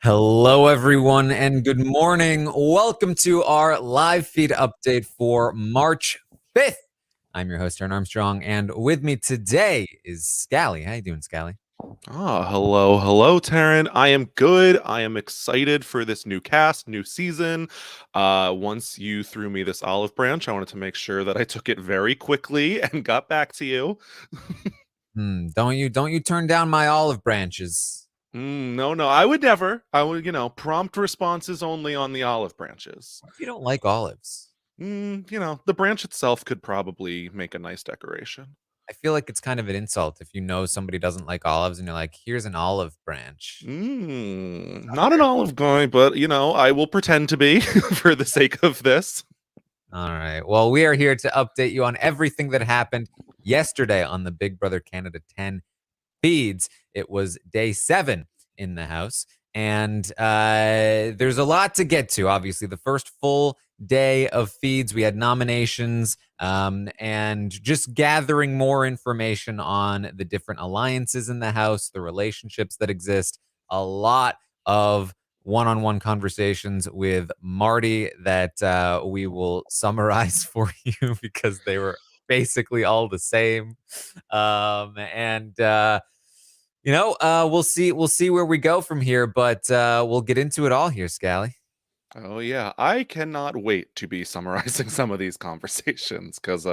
Hello, everyone, and good morning. Welcome to our live feed update for March 5th. I'm your host, Taran Armstrong, and with me today is Scally. How you doing, Scally? Hello, Taran. I am good. I am excited for this new cast, new season. Once you threw me this olive branch, I wanted to make sure that I took it very quickly and got back to you. Don't you turn down my olive branches. No, I would never. I would, prompt responses only on the olive branches. What if you don't like olives? The branch itself could probably make a nice decoration. I feel like it's kind of an insult if you know somebody doesn't like olives and you're like, here's an olive branch. Not an olive guy, but I will pretend to be for the sake of this. All right. Well, we are here to update you on everything that happened yesterday on the Big Brother Canada 10 feeds. It was day 7 in the house, and there's a lot to get to. Obviously, the first full day of feeds, we had nominations and just gathering more information on the different alliances in the house, the relationships that exist, a lot of one-on-one conversations with Marty that we will summarize for you because they were basically all the same. We'll see where we go from here, but we'll get into it all here, Scally. Oh yeah, I cannot wait to be summarizing some of these conversations because,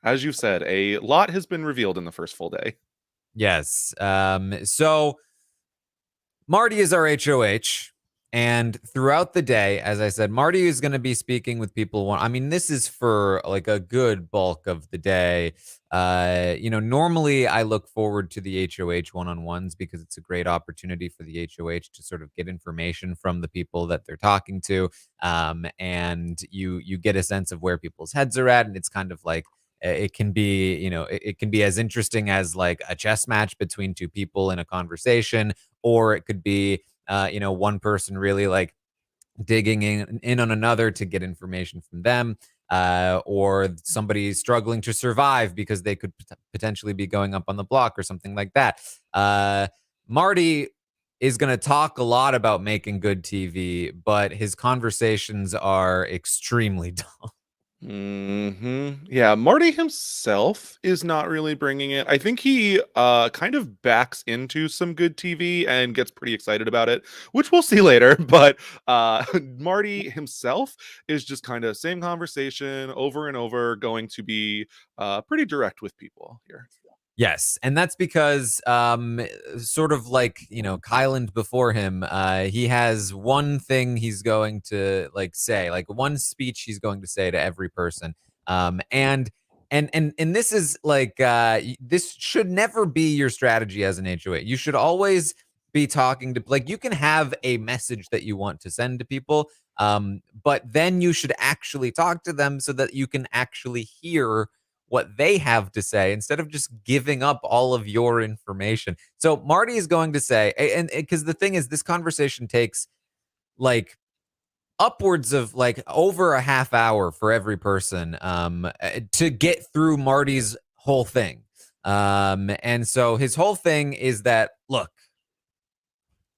as you said, a lot has been revealed in the first full day. Yes. So Marty is our HOH. And throughout the day, as I said, Marty is going to be speaking with people. I mean, this is for like a good bulk of the day. Normally I look forward to the HOH one-on-ones because it's a great opportunity for the HOH to sort of get information from the people that they're talking to. And you get a sense of where people's heads are at. And it's kind of like, it can be, it can be as interesting as like a chess match between two people in a conversation, or it could be one person really like digging in on another to get information from them, or somebody struggling to survive because they could potentially be going up on the block or something like that. Marty is going to talk a lot about making good TV, but his conversations are extremely dull. Yeah, Marty himself is not really bringing it. I think he kind of backs into some good TV and gets pretty excited about it, which we'll see later. But Marty himself is just kind of same conversation over and over, going to be pretty direct with people here. Yes, and that's because, sort of like, Kyland before him, he has one thing he's going to, like, say, like, one speech he's going to say to every person. And this is, like, this should never be your strategy as an HOA. You should always be talking to, like, you can have a message that you want to send to people, but then you should actually talk to them so that you can actually hear what they have to say instead of just giving up all of your information. So Marty is going to say, and because the thing is, this conversation takes like upwards of like over a half hour for every person to get through Marty's whole thing. And so his whole thing is that, look,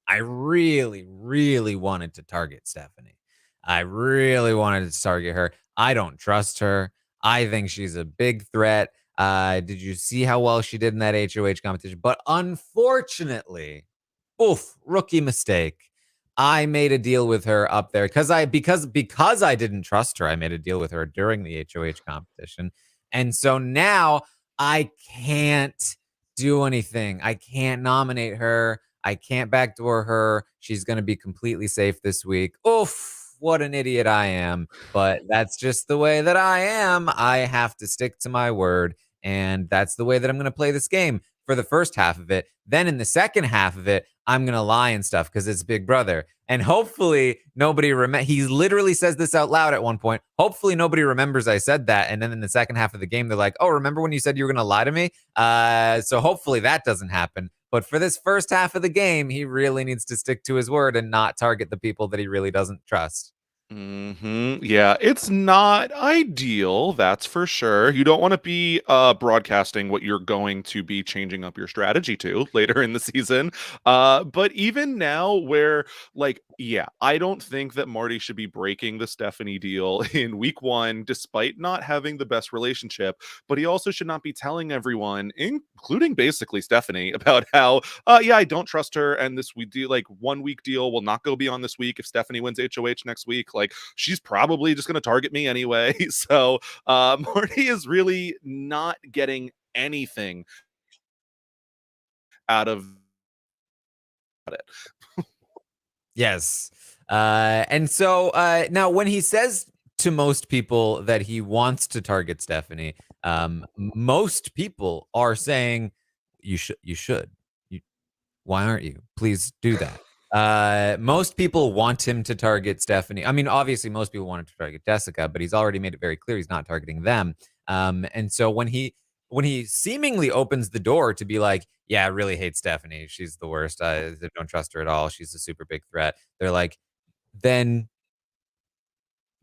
I really, really wanted to target Stephanie. I really wanted to target her. I don't trust her. I think she's a big threat. Did you see how well she did in that HOH competition? But unfortunately, rookie mistake. I made a deal with her up there because I didn't trust her. I made a deal with her during the HOH competition. And so now I can't do anything. I can't nominate her. I can't backdoor her. She's going to be completely safe this week. Oof, what an idiot I am. But that's just the way that I am. I have to stick to my word. And that's the way that I'm going to play this game for the first half of it. Then in the second half of it, I'm going to lie and stuff because it's Big Brother. And hopefully nobody he literally says this out loud at one point. Hopefully nobody remembers I said that. And then in the second half of the game, they're like, oh, remember when you said you were going to lie to me? So hopefully that doesn't happen. But for this first half of the game, he really needs to stick to his word and not target the people that he really doesn't trust. Yeah, it's not ideal, that's for sure. You don't want to be broadcasting what you're going to be changing up your strategy to later in the season. But even now, where like, yeah, I don't think that Marty should be breaking the Stephanie deal in week one, despite not having the best relationship. But he also should not be telling everyone, including basically Stephanie, about how, yeah, I don't trust her, and this we do like 1 week deal will not go beyond this week if Stephanie wins HOH next week. Like she's probably just going to target me anyway. So Marty is really not getting anything out of it. Yes. And so now when he says to most people that he wants to target Stephanie, most people are saying you should. You, why aren't you? Please do that. Most people want him to target Stephanie. I mean, obviously most people want him to target Jessica, but he's already made it very clear he's not targeting them. And so when he seemingly opens the door to be like, yeah, I really hate Stephanie. She's the worst. I don't trust her at all. She's a super big threat. They're like, then,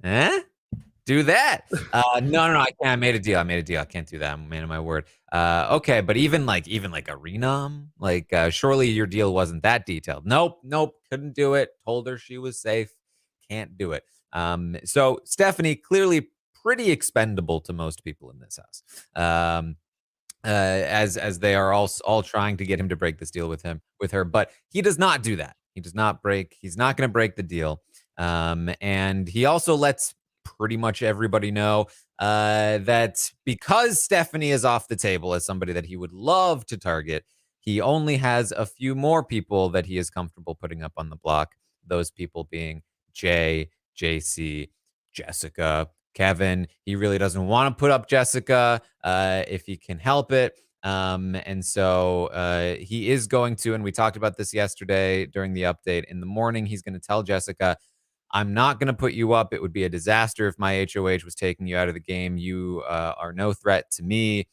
eh? Do that. No, I can't. I made a deal. I made a deal. I can't do that. I'm a man of my word. Okay, but even like a renom, like surely your deal wasn't that detailed. Nope, couldn't do it. Told her she was safe. Can't do it. So Stephanie clearly pretty expendable to most people in this house. As they are all trying to get him to break this deal with her, but he does not do that. He does not break. He's not going to break the deal. And he also lets pretty much everybody know that because Stephanie is off the table as somebody that he would love to target, he only has a few more people that he is comfortable putting up on the block. Those people being Jay, JC, Jessica, Kevin. He really doesn't want to put up Jessica if he can help it. And so he is going to, and we talked about this yesterday during the update. In the morning, he's going to tell Jessica, I'm not going to put you up. It would be a disaster if my HOH was taking you out of the game. You are no threat to me.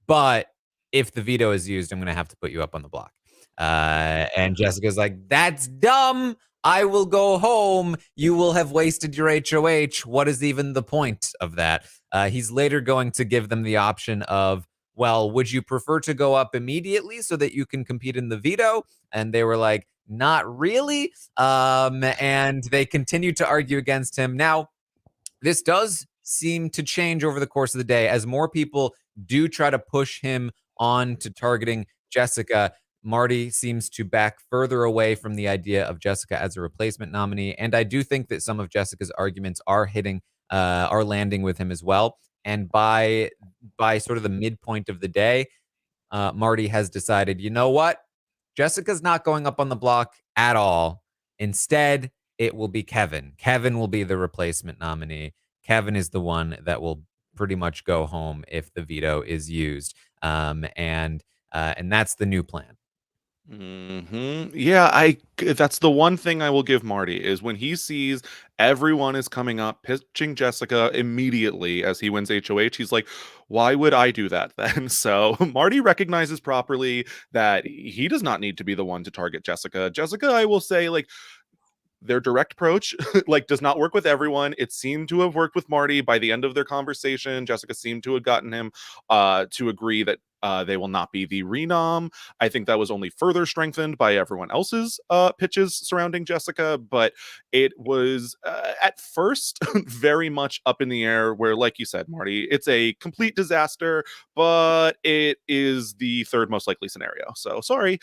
But if the veto is used, I'm going to have to put you up on the block. And Jessica's like, that's dumb. I will go home. You will have wasted your HOH. What is even the point of that? He's later going to give them the option of, well, would you prefer to go up immediately so that you can compete in the veto? And they were like, not really. And they continued to argue against him. Now, this does seem to change over the course of the day as more people do try to push him on to targeting Jessica. Marty seems to back further away from the idea of Jessica as a replacement nominee. And I do think that some of Jessica's arguments are landing with him as well. And by sort of the midpoint of the day, Marty has decided, you know what? Jessica's not going up on the block at all. Instead, it will be Kevin. Kevin will be the replacement nominee. Kevin is the one that will pretty much go home if the veto is used. And that's the new plan. Yeah, that's the one thing I will give Marty is when he sees everyone is coming up pitching Jessica immediately as he wins HOH, he's like, why would I do that then? So Marty recognizes properly that he does not need to be the one to target Jessica. Jessica, I will say, like, their direct approach like does not work with everyone. It seemed to have worked with Marty. By the end of their conversation, Jessica seemed to have gotten him to agree that they will not be the renom. I think that was only further strengthened by everyone else's pitches surrounding Jessica, but it was at first very much up in the air where, like you said, Marty, it's a complete disaster, but it is the third most likely scenario. So sorry.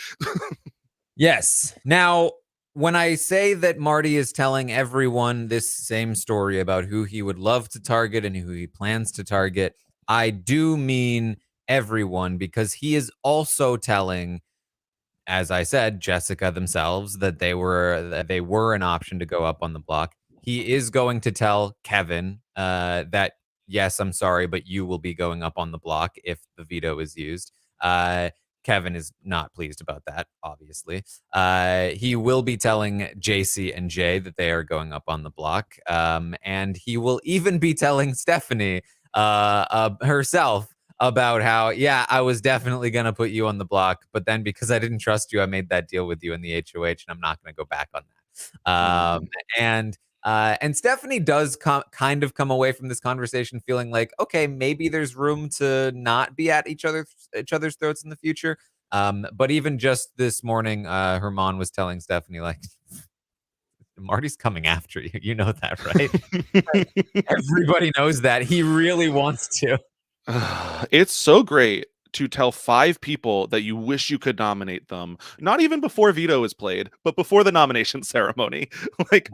Yes. Now, when I say that Marty is telling everyone this same story about who he would love to target and who he plans to target, I do mean everyone because he is also telling, as I said, Jessica themselves that they were an option to go up on the block. He is going to tell Kevin that yes, I'm sorry, but you will be going up on the block if the veto is used. Kevin is not pleased about that, obviously. He will be telling JC and Jay that they are going up on the block. And he will even be telling Stephanie herself about how, yeah, I was definitely going to put you on the block, but then because I didn't trust you, I made that deal with you in the HOH, and I'm not going to go back on that. Mhm. And And Stephanie does kind of come away from this conversation feeling like, okay, maybe there's room to not be at each other's throats in the future. But even just this morning, her mom was telling Stephanie like, Marty's coming after you. You know that, right? Everybody knows that. He really wants to. It's so great to tell 5 people that you wish you could nominate them, not even before Veto is played, but before the nomination ceremony. Like,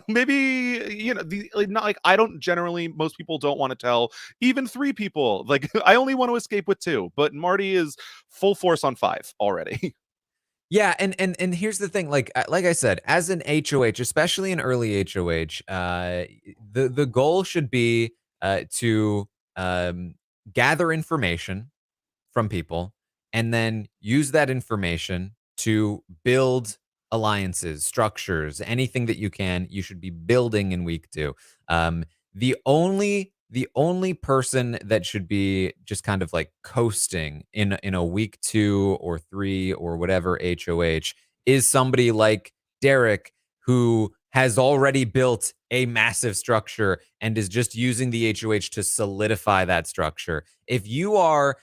maybe, not like I don't generally, most people don't want to tell even 3 people. Like, I only want to escape with 2, but Marty is full force on 5 already. Yeah, and here's the thing, like I said, as an HOH, especially an early HOH, the goal should be to um, gather information from people and then use that information to build alliances, structures, anything that you can. You should be building in week 2. Um, the only person that should be just kind of like coasting in a week 2 or 3 or whatever HOH is somebody like Derek, who has already built a massive structure and is just using the HOH to solidify that structure. If you are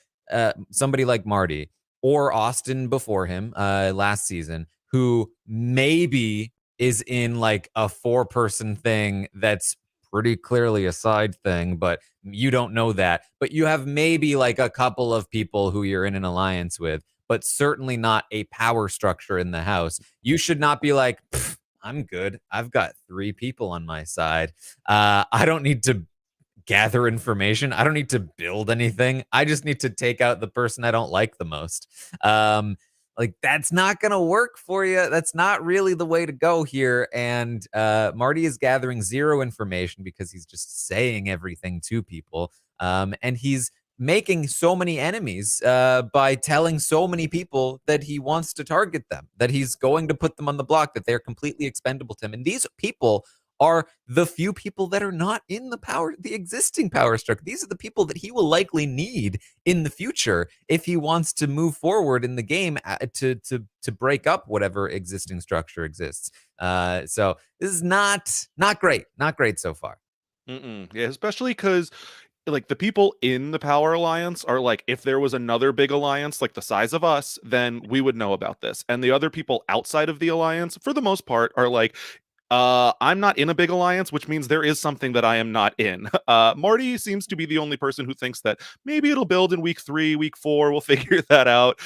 somebody like Marty or Austin before him last season, who maybe is in like a 4-person thing that's pretty clearly a side thing, but you don't know that. But you have maybe like a couple of people who you're in an alliance with, but certainly not a power structure in the house. You should not be like, I'm good. I've got 3 people on my side. I don't need to gather information. I don't need to build anything. I just need to take out the person I don't like the most. Like that's not going to work for you. That's not really the way to go here. And Marty is gathering 0 information because he's just saying everything to people. And he's making so many enemies by telling so many people that he wants to target them, that he's going to put them on the block, that they're completely expendable to him. And these people are the few people that are not in the existing power structure. These are the people that he will likely need in the future if he wants to move forward in the game to break up whatever existing structure exists. So this is not great so far. Yeah, especially because like the people in the Power Alliance are like, if there was another big alliance like the size of us, then we would know about this. And the other people outside of the alliance, for the most part, are like, I'm not in a big alliance, which means there is something that I am not in. Marty seems to be the only person who thinks that maybe it'll build in week 3, week 4. We'll figure that out.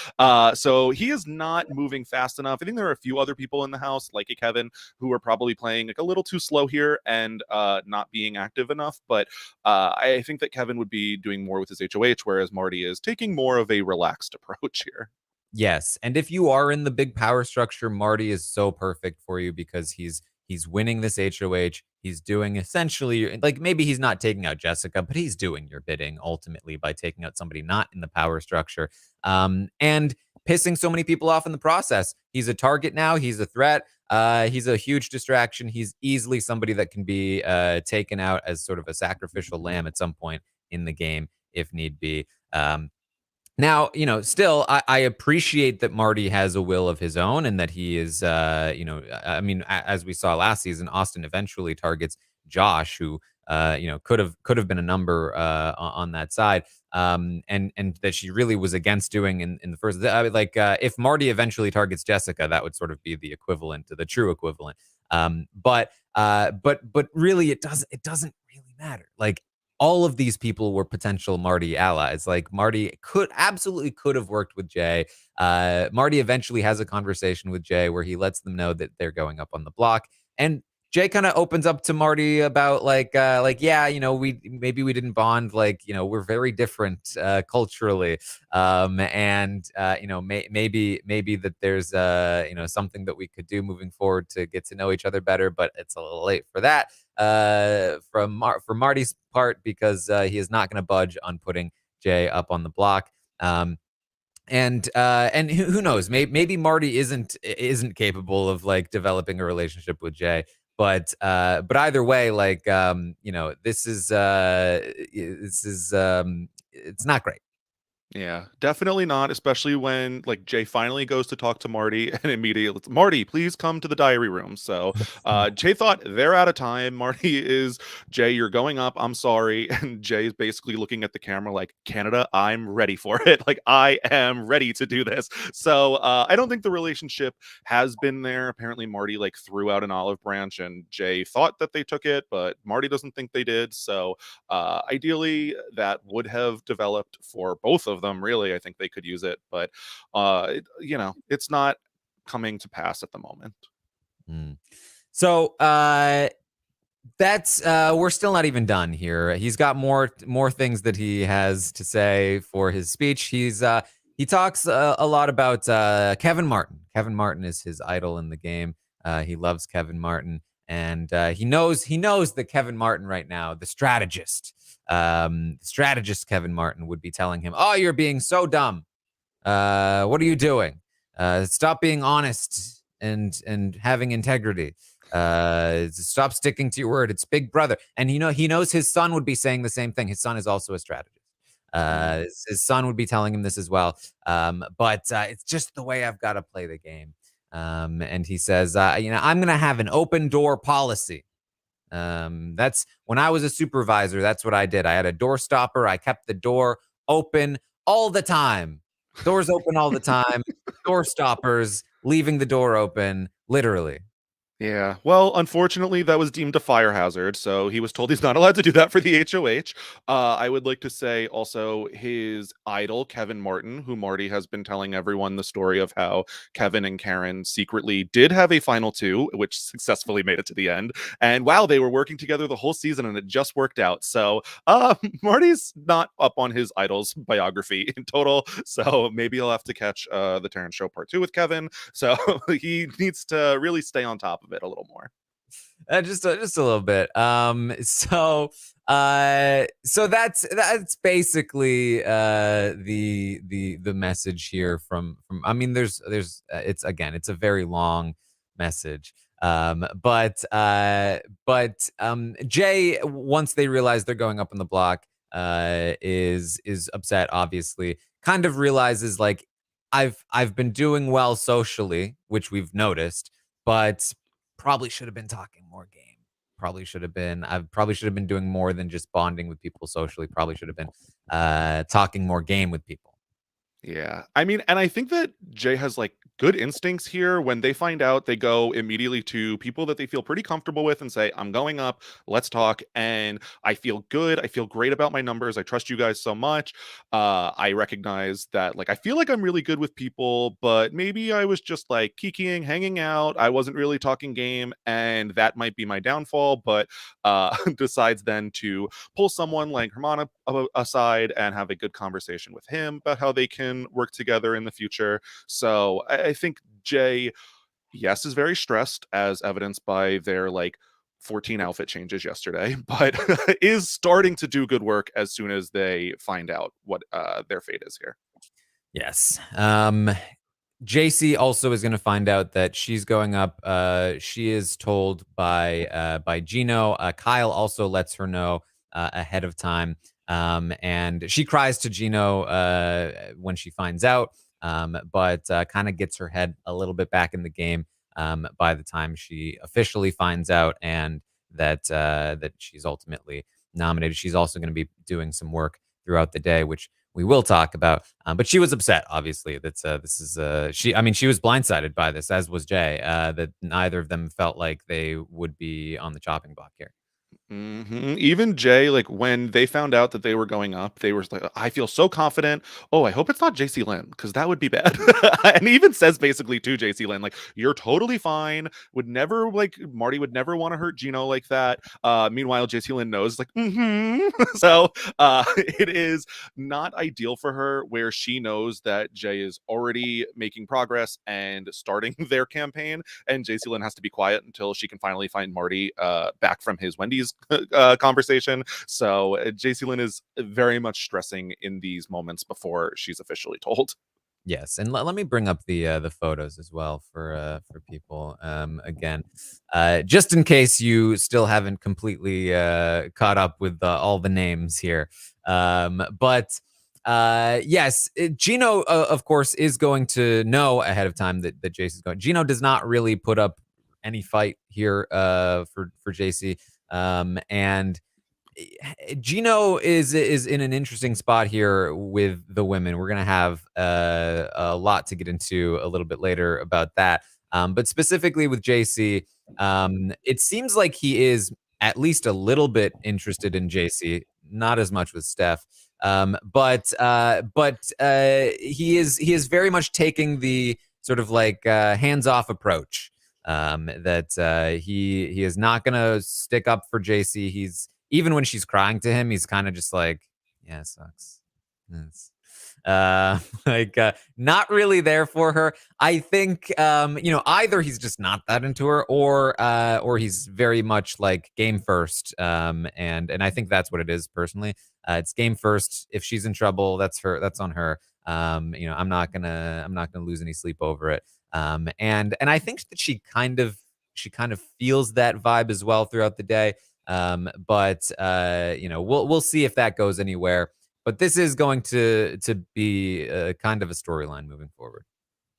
So he is not moving fast enough. I think there are a few other people in the house, like a Kevin, who are probably playing like a little too slow here and not being active enough. But I think that Kevin would be doing more with his HOH, whereas Marty is taking more of a relaxed approach here. Yes, and if you are in the big power structure, Marty is so perfect for you because he's winning this HOH. He's doing essentially like maybe he's not taking out Jessica, but he's doing your bidding ultimately by taking out somebody not in the power structure. And pissing so many people off in the process. He's a target now. He's a threat. He's a huge distraction. He's easily somebody that can be taken out as sort of a sacrificial lamb at some point in the game if need be. Now, still, I appreciate that Marty has a will of his own and that he is, I mean, as we saw last season, Austin eventually targets Josh, who, could have been a number on that side, and that she really was against doing in the first. I mean, like, if Marty eventually targets Jessica, that would sort of be the equivalent, to the true equivalent. But really, it doesn't really matter. Like all of these people were potential Marty allies. Like Marty absolutely could have worked with Jay. Marty eventually has a conversation with Jay where he lets them know that they're going up on the block. And Jay kind of opens up to Marty about yeah, we didn't bond. Like, we're very different culturally. And maybe that there's something that we could do moving forward to get to know each other better, but it's a little late for that for Marty's part because he is not going to budge on putting Jay up on the block. And who knows? Maybe Marty isn't capable of like developing a relationship with Jay. But either way, like this is it's not great. Yeah, definitely not, especially when like Jay finally goes to talk to Marty and immediately Marty, please come to the diary room. So Jay thought they're out of time. Marty is Jay, you're going up. I'm sorry. And Jay is basically looking at the camera like Canada, I'm ready for it. Like I am ready to do this. So I don't think the relationship has been there. Apparently, Marty like threw out an olive branch and Jay thought that they took it, but Marty doesn't think they did. So ideally, that would have developed for both of them. Really, I think they could use it, but it's not coming to pass at the moment. Mm. So that's we're still not even done here. He's got more things that he has to say for his speech. He talks a lot about Kevin Martin. Kevin Martin is his idol in the game. He loves Kevin Martin, and he knows that Kevin Martin right now, the strategist Kevin Martin would be telling him, "Oh, you're being so dumb. What are you doing? Stop being honest and having integrity. Stop sticking to your word. It's Big Brother." And he knows his son would be saying the same thing. His son is also a strategist. His son would be telling him this as well. But it's just the way I've got to play the game. And he says, I'm going to have an open door policy. That's when I was a supervisor. That's what I did. I had a door stopper. I kept the door open all the time. Doors open all the time. Door stoppers, leaving the door open, literally. Yeah. Well, unfortunately, that was deemed a fire hazard, so he was told he's not allowed to do that for the HOH. I would like to say also his idol, Kevin Martin, who Marty has been telling everyone the story of how Kevin and Karen secretly did have a final two, which successfully made it to the end. And wow, they were working together the whole season and it just worked out. So Marty's not up on his idol's biography in total. So maybe he'll have to catch the Taran Show Part 2 with Kevin. So he needs to really stay on top of it a little more. Just a little bit. So that's basically the message here from. I mean, there's it's a very long message. But Jay, once they realize they're going up on the block, is upset. Obviously, kind of realizes like I've been doing well socially, which we've noticed, but probably should have been talking more game. I probably should have been doing more than just bonding with people socially. Probably should have been talking more game with people. Yeah. I mean, and I think that Jay has like good instincts here. When they find out, they go immediately to people that they feel pretty comfortable with and say, I'm going up, let's talk. And I feel good. I feel great about my numbers. I trust you guys so much. I recognize that, like, I feel like I'm really good with people, but maybe I was just like kikiing, hanging out. I wasn't really talking game, and that might be my downfall. But decides then to pull someone like Hermana aside and have a good conversation with him about how they can work together in the future. So I think Jay, yes, is very stressed, as evidenced by their like 14 outfit changes yesterday, but is starting to do good work as soon as they find out what their fate is here. Yes. JC also is going to find out that she's going up. She is told by Gino. Kyle also lets her know ahead of time, and she cries to Gino when she finds out, but kind of gets her head a little bit back in the game by the time she officially finds out, and that she's ultimately nominated. She's also going to be doing some work throughout the day, which we will talk about. But she was upset, obviously. This is she. I mean, she was blindsided by this, as was Jay. That neither of them felt like they would be on the chopping block here. Even Jay, like when they found out that they were going up, they were like, I feel so confident. Oh, I hope it's not Jacey-Lynne, because that would be bad. And he even says basically to Jacey-Lynne, like, you're totally fine. Would never like Marty would never want to hurt Gino like that. Meanwhile, Jacey-Lynne knows, like, so it is not ideal for her where she knows that Jay is already making progress and starting their campaign, and Jacey-Lynne has to be quiet until she can finally find Marty back from his Wendy's conversation. So Jacey-Lynne is very much stressing in these moments before she's officially told. Yes, and let me bring up the photos as well for people. Again, just in case you still haven't completely caught up with all the names here. But Yes, Gino, of course, is going to know ahead of time that Jacey's going. Gino does not really put up any fight here for Jacey, and Gino is in an interesting spot here with the women. We're gonna have a lot to get into a little bit later about that, but specifically with Jacey, it seems like he is at least a little bit interested in Jacey, not as much with Steph. But he is very much taking the sort of like hands off approach. That he is not gonna stick up for Jacey. He's even when she's crying to him, he's kind of just like, yeah, it sucks. It's, not really there for her. I think either he's just not that into her, or he's very much like game first. And I think that's what it is personally. It's game first. If she's in trouble, that's on her. I'm not gonna lose any sleep over it. And I think that she kind of feels that vibe as well throughout the day. But we'll see if that goes anywhere. But this is going to be kind of a storyline moving forward.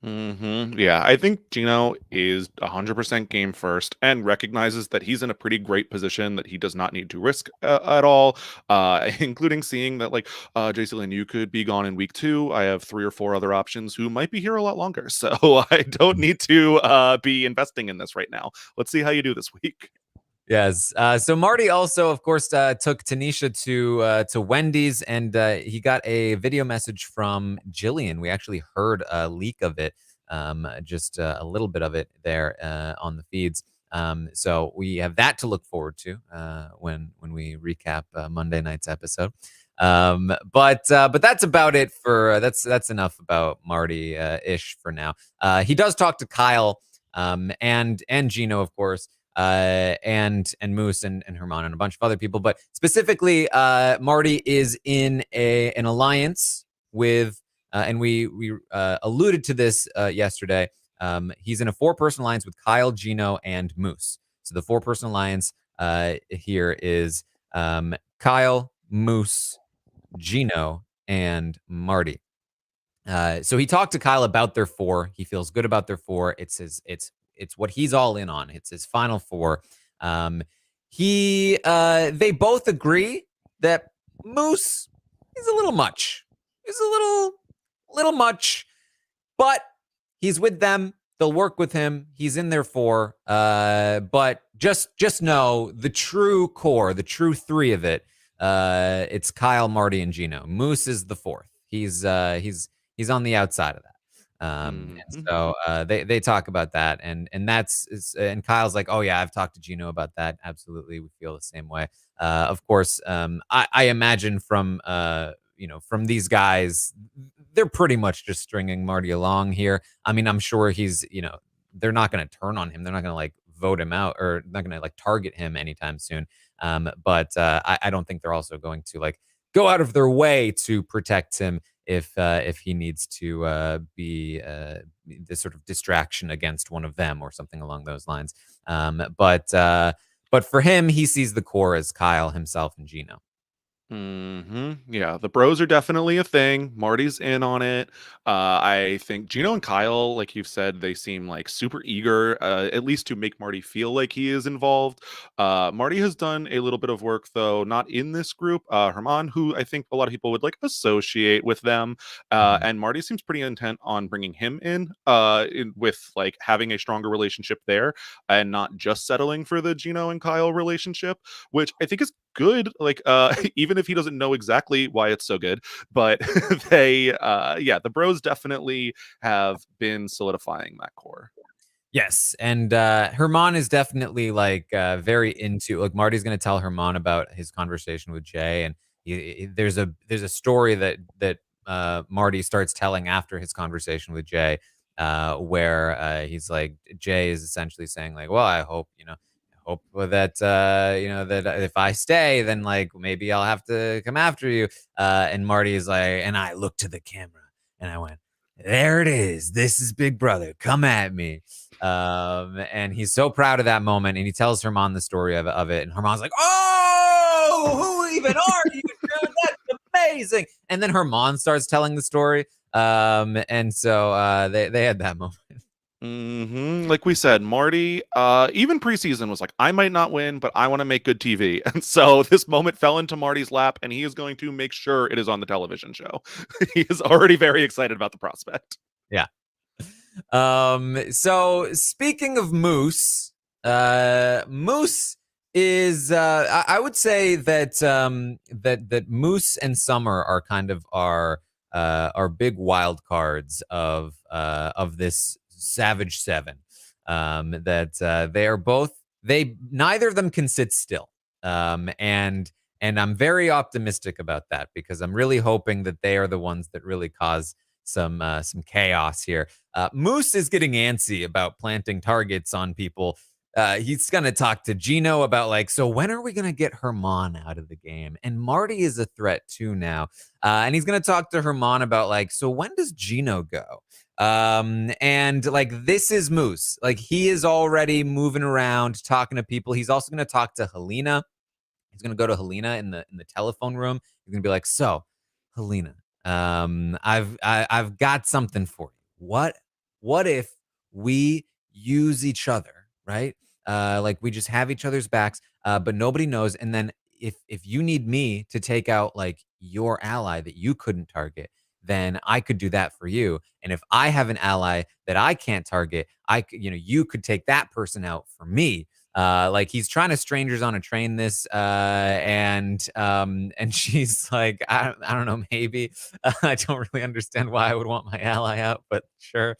Yeah, I think Gino is 100% game first and recognizes that he's in a pretty great position that he does not need to risk at all, including seeing that, like, Jacey-Lynne, you could be gone in week 2. I have 3 or 4 other options who might be here a lot longer. So I don't need to be investing in this right now. Let's see how you do this week. Yes. So Marty also, of course, took Tanisha to Wendy's, and he got a video message from Jillian. We actually heard a leak of it, just a little bit of it there on the feeds. So we have that to look forward to when we recap Monday night's episode. But that's about it for that's enough about Marty ish for now. He does talk to Kyle and Gino, of course. And Moose and Herman and a bunch of other people, but specifically, Marty is in an alliance with, and we alluded to this yesterday. He's in a 4-person alliance with Kyle, Gino, and Moose. So the 4-person alliance here is Kyle, Moose, Gino, and Marty. So he talked to Kyle about their 4. He feels good about their 4. It's what he's all in on. It's his final 4. They both agree that Moose is a little much. He's a little much, but he's with them. They'll work with him. He's in there 4. But just know the true core, the true 3 of it. It's Kyle, Marty, and Gino. Moose is the 4th. He's on the outside of that. And so they talk about that, and and Kyle's like, oh yeah, I've talked to Gino about that. Absolutely, we feel the same way. Of course, I imagine from these guys, they're pretty much just stringing Marty along here. I mean, I'm sure they're not going to turn on him. They're not going to like vote him out, or not going to like target him anytime soon. But I don't think they're also going to like go out of their way to protect him if he needs to be this sort of distraction against one of them or something along those lines. But for him, he sees the core as Kyle, himself, and Gino. Yeah, the bros are definitely a thing. Marty's in on it. I think Gino and Kyle, like you've said, they seem like super eager, at least to make Marty feel like he is involved. Marty has done a little bit of work, though, not in this group. Herman, who I think a lot of people would like associate with them, and Marty seems pretty intent on bringing him in with like having a stronger relationship there, and not just settling for the Gino and Kyle relationship, which I think is good. Like even if he doesn't know exactly why it's so good, but the bros definitely have been solidifying that core. Yes, and Herman is definitely like very into, like, Marty's going to tell Herman about his conversation with Jay, and there's a story that Marty starts telling after his conversation with Jay, where he's like, Jay is essentially saying like, well, I hope that that if I stay, then like maybe I'll have to come after you. And Marty is like, and I looked to the camera and I went, there it is. This is Big Brother. Come at me. And he's so proud of that moment, and he tells Herman the story of it, and Herman's like, oh, who even are you, dude? That's amazing. And then her mom starts telling the story. And so they had that moment. Like we said, Marty, even preseason was like, I might not win, but I want to make good TV. And so this moment fell into Marty's lap, and he is going to make sure it is on the television show. He is already very excited about the prospect. Yeah. So speaking of Moose, Moose is I would say that that Moose and Summer are kind of our big wild cards of this Savage Seven. That they are both, they neither of them can sit still. And I'm very optimistic about that because I'm really hoping that they are the ones that really cause some chaos here. Moose is getting antsy about planting targets on people. He's going to talk to Gino about like, so when are we going to get Herman out of the game? And Marty is a threat too now. And he's going to talk to Herman about like, so when does Gino go? And like, this is Moose. Like, he is already moving around, talking to people. He's also going to talk to Helena. He's going to go to Helena in the telephone room. He's going to be like, so Helena, I've got something for you. What if we use each other, right? Like, we just have each other's backs, but nobody knows. And then if you need me to take out like your ally that you couldn't target, then I could do that for you. And if I have an ally that I can't target, you could take that person out for me. Like, he's trying to strangers on a train this, and she's like, I don't know, maybe. I don't really understand why I would want my ally out, but sure.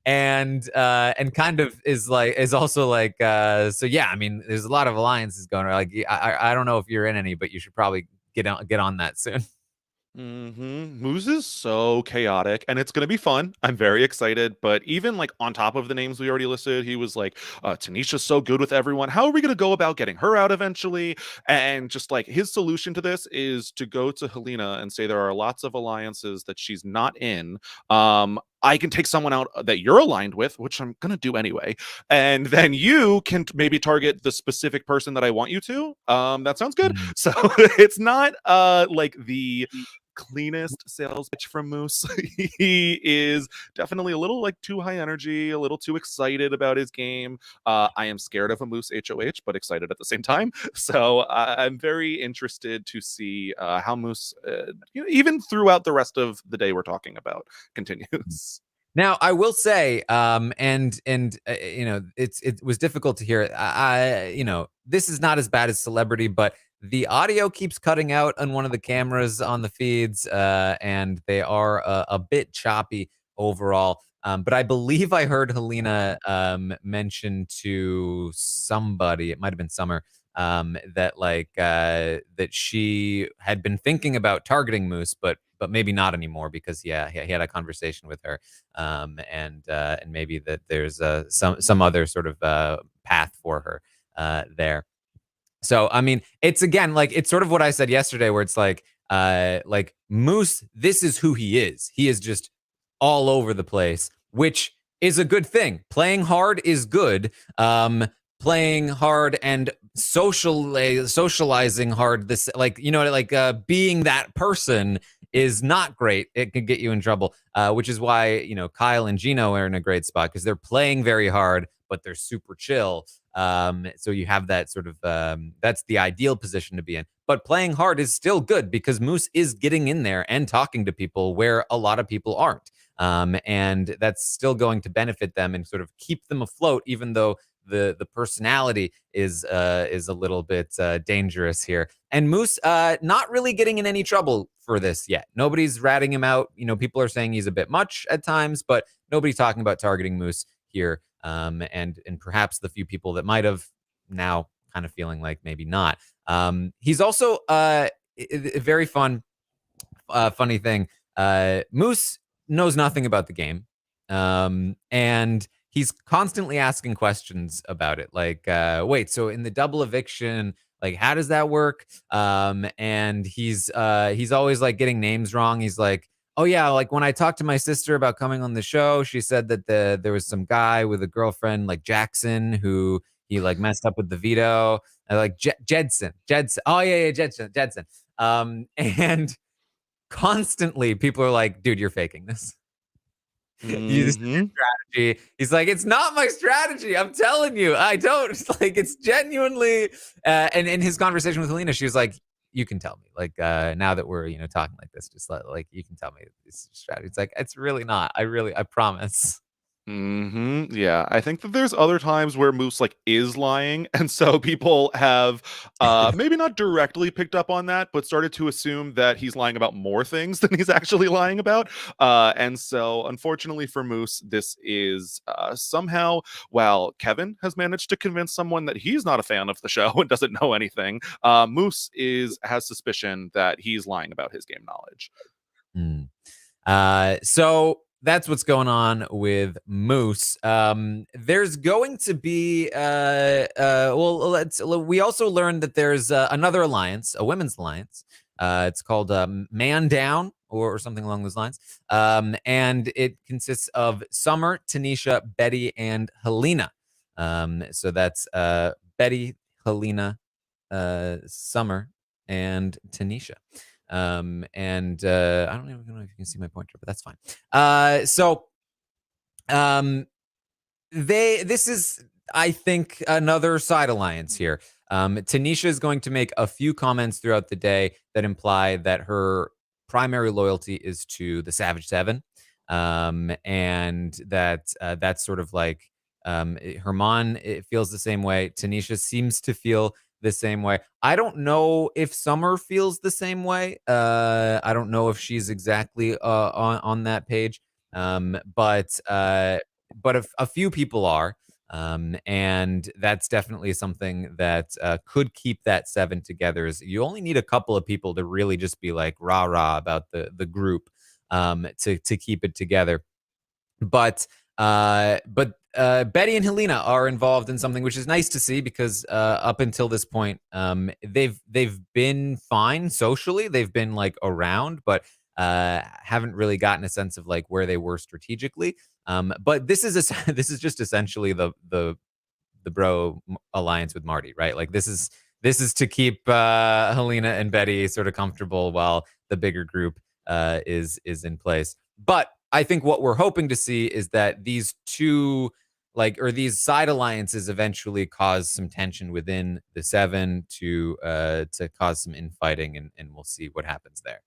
And kind of is also like, so yeah, I mean, there's a lot of alliances going on. Like, I don't know if you're in any, but you should probably get on that soon. Moose is so chaotic, and it's gonna be fun. I'm very excited. But even like on top of the names we already listed, he was like, Tanisha's so good with everyone. How are we gonna go about getting her out eventually? And just like, his solution to this is to go to Helena and say there are lots of alliances that she's not in. I can take someone out that you're aligned with, which I'm gonna do anyway, and then you can maybe target the specific person that I want you to. That sounds good. Mm. So it's not like the cleanest sales pitch from Moose. He is definitely a little like too high energy, a little too excited about his game. I am scared of a Moose HOH, but excited at the same time. So I'm very interested to see how Moose, even throughout the rest of the day we're talking about, continues. Now, I will say, it was difficult to hear. This is not as bad as Celebrity, but the audio keeps cutting out on one of the cameras on the feeds, and they are a bit choppy overall. But I believe I heard Helena mention to somebody, it might have been Summer, that that she had been thinking about targeting Moose, but maybe not anymore because he had a conversation with her, and maybe that there's some other sort of path for her there. So, I mean, it's again, like, it's sort of what I said yesterday, where it's like Moose, this is who he is. He is just all over the place, which is a good thing. Playing hard is good. Playing hard and socializing hard, this, like, being that person is not great. It could get you in trouble, which is why, Kyle and Gino are in a great spot because they're playing very hard, but they're super chill. So you have that sort of, that's the ideal position to be in. But playing hard is still good because Moose is getting in there and talking to people where a lot of people aren't. And that's still going to benefit them and sort of keep them afloat, even though the personality is a little bit dangerous here. And Moose not really getting in any trouble for this yet. Nobody's ratting him out. People are saying he's a bit much at times, but nobody's talking about targeting Moose here. And perhaps the few people that might have, now kind of feeling like maybe not. He's also a very funny thing. Moose knows nothing about the game, and he's constantly asking questions about it. Like, wait, so in the double eviction, like, how does that work? And he's always like getting names wrong. He's like, oh yeah, like when I talked to my sister about coming on the show, she said that there was some guy with a girlfriend, like Jackson, who he like messed up with the veto. Like Jedson. Oh yeah, Jedson. And constantly people are like, dude, you're faking this. This is your Mm-hmm. strategy. He's like, it's not my strategy. I'm telling you, I don't. It's like, it's genuinely. And in his conversation with Helena, she was like, you can tell me, like, now that we're talking like this, just like you can tell me this strategy. It's like, it's really not. I promise. Yeah, I think that there's other times where Moose like is lying, and so people have maybe not directly picked up on that, but started to assume that he's lying about more things than he's actually lying about. And so, unfortunately for Moose, this is somehow, while Kevin has managed to convince someone that he's not a fan of the show and doesn't know anything, Moose has suspicion that he's lying about his game knowledge. Hmm. So that's what's going on with Moose. There's going to be we also learned that there's another alliance, a women's alliance. It's called Man Down or something along those lines. And it consists of Summer, Tanisha, Betty, and Helena. So that's Betty, Helena, Summer, and Tanisha. And I don't even know if you can see my pointer, but that's fine. This is, I think, another side alliance here. Tanisha is going to make a few comments throughout the day that imply that her primary loyalty is to the Savage Seven, and that's sort of like Herman. It feels the same way. Tanisha seems to feel the same way. I don't know if Summer feels the same way. I don't know if she's exactly on that page. But a few people are. And that's definitely something that could keep that seven together. Is you only need a couple of people to really just be like rah rah about the group, to keep it together. But Betty and Helena are involved in something which is nice to see because up until this point, they've been fine socially. They've been like around, but haven't really gotten a sense of like where they were strategically. But this is this is just essentially the bro alliance with Marty, right? Like this is to keep Helena and Betty sort of comfortable while the bigger group is in place. But I think what we're hoping to see is that these two these side alliances eventually cause some tension within the seven to cause some infighting, and we'll see what happens there.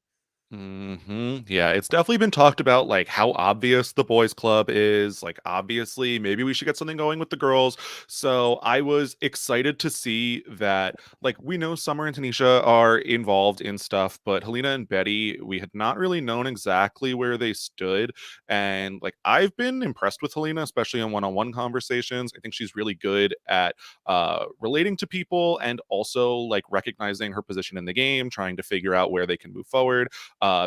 Yeah, it's definitely been talked about, like how obvious the boys' club is. Like, obviously, maybe we should get something going with the girls. So I was excited to see that. Like, we know Summer and Tanisha are involved in stuff, but Helena and Betty, we had not really known exactly where they stood. And like, I've been impressed with Helena, especially in one-on-one conversations. I think she's really good at relating to people and also like recognizing her position in the game, trying to figure out where they can move forward.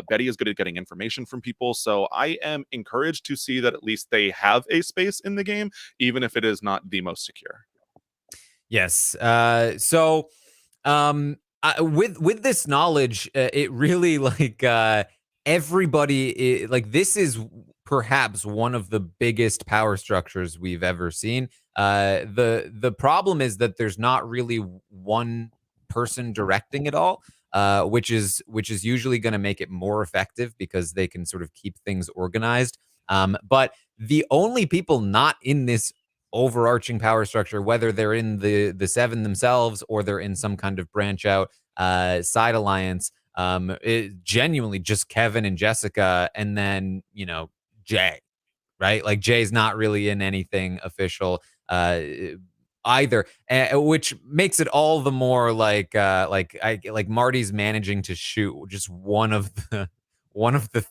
Betty is good at getting information from people. So I am encouraged to see that at least they have a space in the game, even if it is not the most secure. Yes. With this knowledge, it really everybody like this is perhaps one of the biggest power structures we've ever seen. The problem is that there's not really one person directing it all. Which is usually going to make it more effective because they can sort of keep things organized. But the only people not in this overarching power structure, whether they're in the seven themselves or they're in some kind of branch out side alliance, it genuinely just Kevin and Jessica, and then Jay, right? Like Jay's not really in anything official either, which makes it all the more like Marty's managing to shoot just one of the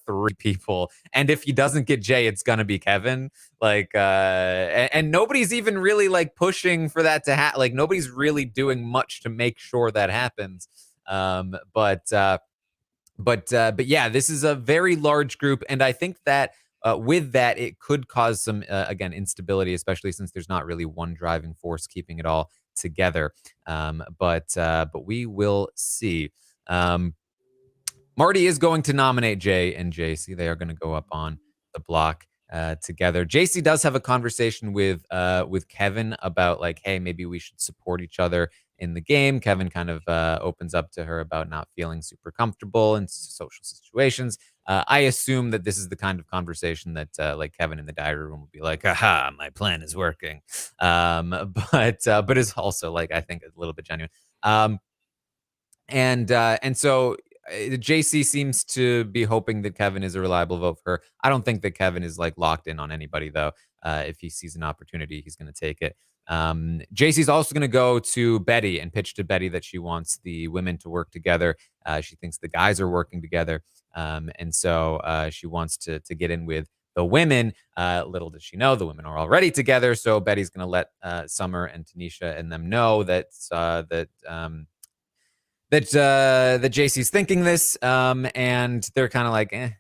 three people, and if he doesn't get Jay, it's gonna be Kevin. And nobody's even really like pushing for that to happen. Like nobody's really doing much to make sure that happens. But yeah, this is a very large group, and I think that with that, it could cause some again instability, especially since there's not really one driving force keeping it all together. But we will see. Marty is going to nominate Jay and JC. They are going to go up on the block together. JC does have a conversation with Kevin about like, hey, maybe we should support each other in the game. Kevin kind of opens up to her about not feeling super comfortable in social situations. I assume that this is the kind of conversation that like Kevin in the diary room will be like, "Aha, my plan is working," but is also like I think a little bit genuine. Um, and so JC seems to be hoping that Kevin is a reliable vote for her. I don't think that Kevin is like locked in on anybody though. If he sees an opportunity, he's going to take it. JC's also going to go to Betty and pitch to Betty that she wants the women to work together. She thinks the guys are working together, and so she wants to get in with the women. Little does she know, the women are already together. So Betty's going to let Summer and Tanisha and them know that JC's thinking this, and they're kind of like, eh.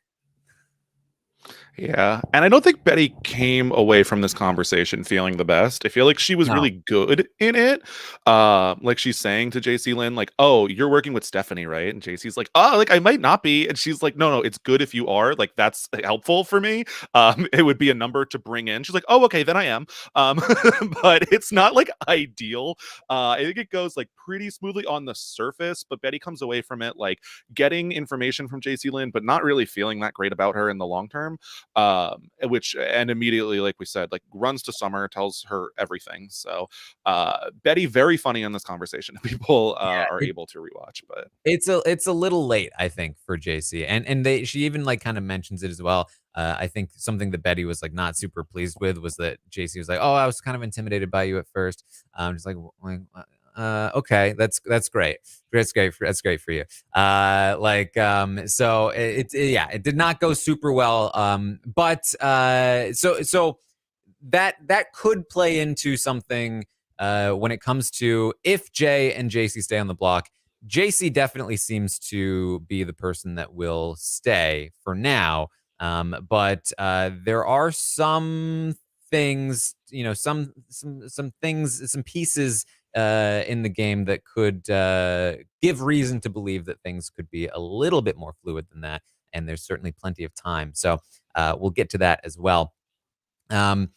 Yeah. And I don't think Betty came away from this conversation feeling the best. I feel like she was No. really good in it. Like she's saying to Jacey-Lynne, like, oh, you're working with Stephanie, right? And JC's like, oh, like I might not be. And she's like, no, it's good if you are. Like, that's helpful for me. It would be a number to bring in. She's like, oh, okay, then I am. But it's not like ideal. I think it goes like pretty smoothly on the surface, but Betty comes away from it like getting information from Jacey-Lynne, but not really feeling that great about her in the long term. Which and immediately, like we said, like runs to Summer, tells her everything. So Betty, very funny in this conversation. People are able to rewatch, but It's a little late, I think, for JC, and she even like kind of mentions it as well. I think something that Betty was like not super pleased with was that JC was like, "Oh, I was kind of intimidated by you at first." Just like, okay, that's great, that's great for you. So yeah, it did not go super well. But so that could play into something when it comes to if Jay and JC stay on the block. JC definitely seems to be the person that will stay for now. But there are some things, some things, some pieces in the game that could give reason to believe that things could be a little bit more fluid than that. And there's certainly plenty of time. So we'll get to that as well. Let's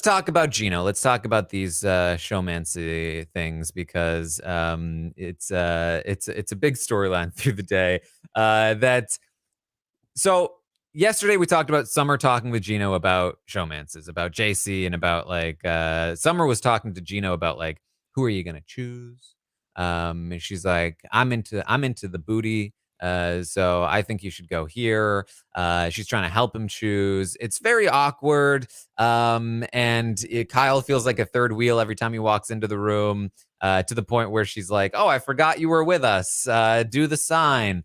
talk about Gino. Let's talk about these showmancy things because it's a big storyline through the day. So yesterday we talked about Summer talking with Gino about showmances, about JC, and about like Summer was talking to Gino about like who are you gonna choose? And she's like, I'm into the booty. So I think you should go here. She's trying to help him choose. It's very awkward. Kyle feels like a third wheel every time he walks into the room, to the point where she's like, "Oh, I forgot you were with us. Do the sign."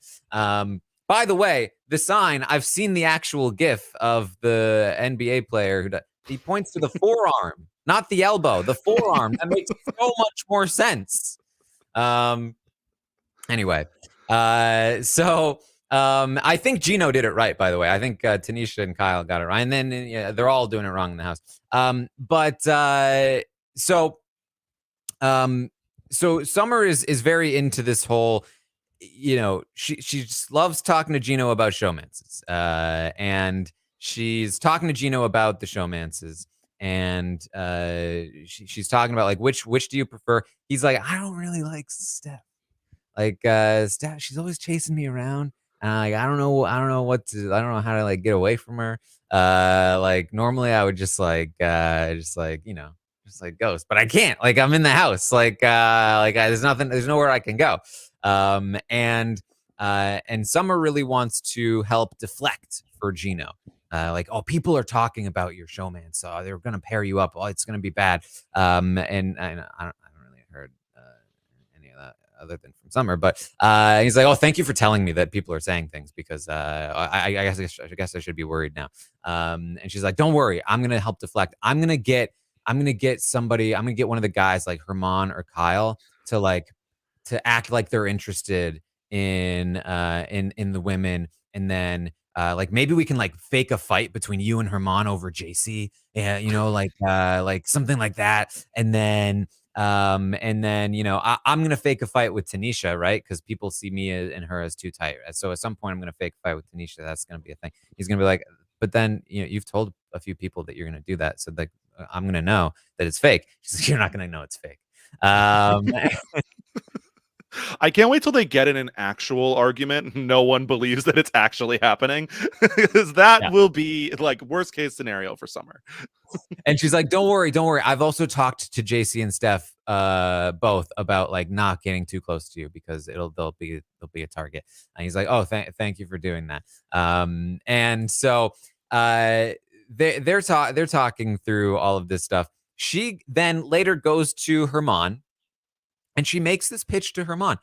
By the way, the sign, I've seen the actual GIF of the NBA player he points to the forearm, not the elbow, the forearm. That makes so much more sense. Anyway, I think Gino did it right, by the way. I think Tanisha and Kyle got it right. And then they're all doing it wrong in the house. So Summer is very into this whole, she just loves talking to Gino about showmances. And she's talking to Gino about the showmances. And she's talking about like which do you prefer? He's like, I don't really like Steph. Like Steph, she's always chasing me around. Like I don't know I don't know how to like get away from her. Like normally I would just just like ghost, but I can't. Like I'm in the house. There's nowhere I can go. And Summer really wants to help deflect for Gino. Oh, people are talking about your showman, so they're gonna pair you up. Oh, it's gonna be bad. And I don't really heard any of that other than from Summer, but he's like, "Oh, thank you for telling me that people are saying things because I guess I should be worried now." And she's like, "Don't worry, I'm gonna help deflect. I'm gonna get somebody. I'm gonna get one of the guys like Herman or Kyle to act like they're interested in the women, and then like maybe we can like fake a fight between you and Herman over JC, yeah, like something like that, and then I'm gonna fake a fight with Tanisha, right? Because people see me and her as too tight. So at some point I'm gonna fake a fight with Tanisha. That's gonna be a thing. He's gonna be like, but then you've told a few people that you're gonna do that, so like I'm going to know that it's fake. She's like, you're not going to know it's fake. Um, I can't wait till they get in an actual argument. No one believes that it's actually happening, because that yeah. will be like worst case scenario for Summer. And she's like, don't worry, don't worry. I've also talked to JC and Steph both about like not getting too close to you because they'll be a target. And he's like, oh, thank you for doing that. And so they're talking through all of this stuff. She then later goes to Herman and she makes this pitch to Herman.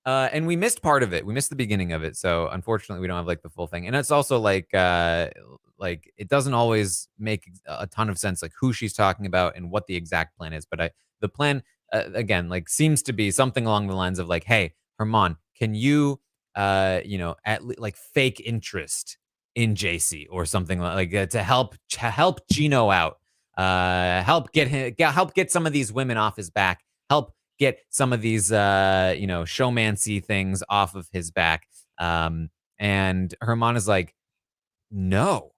And we missed part of it. We missed the beginning of it. So unfortunately, we don't have like the full thing. And it's also like it doesn't always make a ton of sense, like who she's talking about and what the exact plan is. But the plan again, like seems to be something along the lines of like, hey, Herman, can you, like fake interest in JC or something to help Gino out, help get some of these women off his back, help get some of these showmancy things off of his back. And Herman is like, no,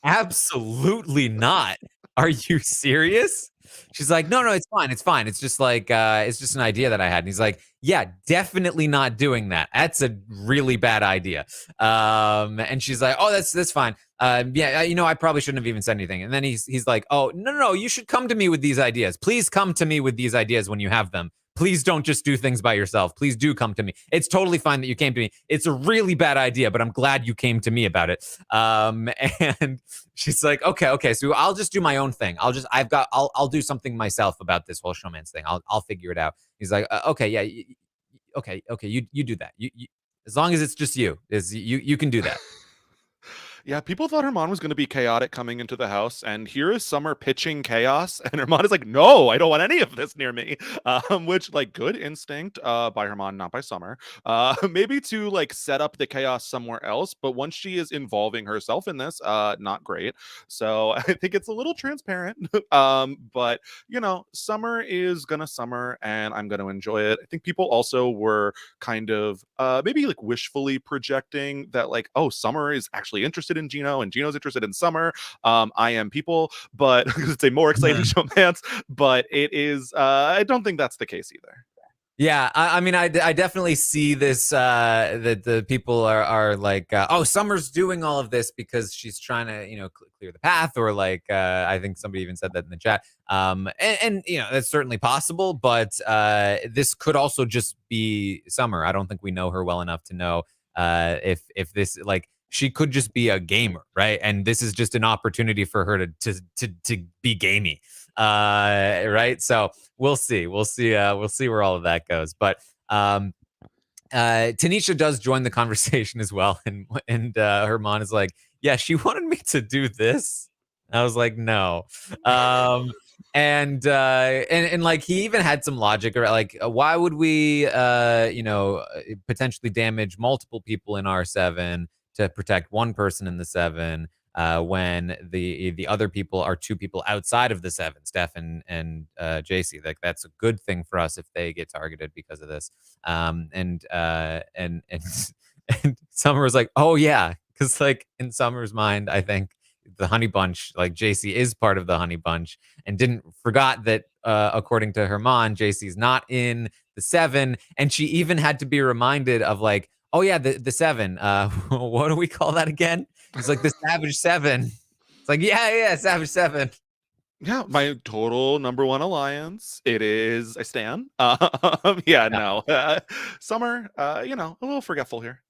absolutely not. Are you serious? She's like, no, it's fine. It's fine. It's just like, it's just an idea that I had. And he's like, yeah, definitely not doing that. That's a really bad idea. And she's like, oh, that's fine. Yeah, I probably shouldn't have even said anything. And then he's like, oh, no, you should come to me with these ideas. Please come to me with these ideas when you have them. Please don't just do things by yourself. Please do come to me. It's totally fine that you came to me. It's a really bad idea, but I'm glad you came to me about it. And she's like, okay, so I'll just do my own thing. I'll do something myself about this whole showman's thing. I'll figure it out. He's like, okay, yeah, okay, you do that. You as long as it's just you can do that. Yeah, people thought Herman was going to be chaotic coming into the house, and here is Summer pitching chaos, and Herman is like, "No, I don't want any of this near me." Which, like, good instinct by Herman, not by Summer. Maybe to like set up the chaos somewhere else, but once she is involving herself in this, not great. So I think it's a little transparent. But Summer is gonna summer, and I'm gonna enjoy it. I think people also were kind of maybe like wishfully projecting that, like, oh, Summer is actually interested in Gino and Gino's interested in Summer. I am people, but it's a more exciting showmance. But it is, I don't think that's the case either. Yeah, I mean, I definitely see this, that the people are like, oh, Summer's doing all of this because she's trying to, clear the path, or like, I think somebody even said that in the chat. And that's certainly possible, but this could also just be Summer. I don't think we know her well enough to know if this, like, she could just be a gamer, right? And this is just an opportunity for her to be gamey, right? So we'll see. We'll see where all of that goes. But Tanisha does join the conversation as well, and Herman is like, "Yeah, she wanted me to do this." I was like, "No," and like he even had some logic, or like, why would we, potentially damage multiple people in R7 to protect one person in the 7? When the other people are two people outside of the 7, Steph and JC. Like, that's a good thing for us if they get targeted because of this. And and Summer was like, oh yeah, because like in Summer's mind, I think the Honey Bunch, like JC is part of the Honey Bunch, and didn't forgot that according to Herman, JC's not in the 7, and she even had to be reminded of like, oh yeah, the 7. What do we call that again? He's like, the Savage 7. It's like, yeah, Savage 7. Yeah, my total number one alliance. It is I stan. Yeah. No. Summer, a little forgetful here.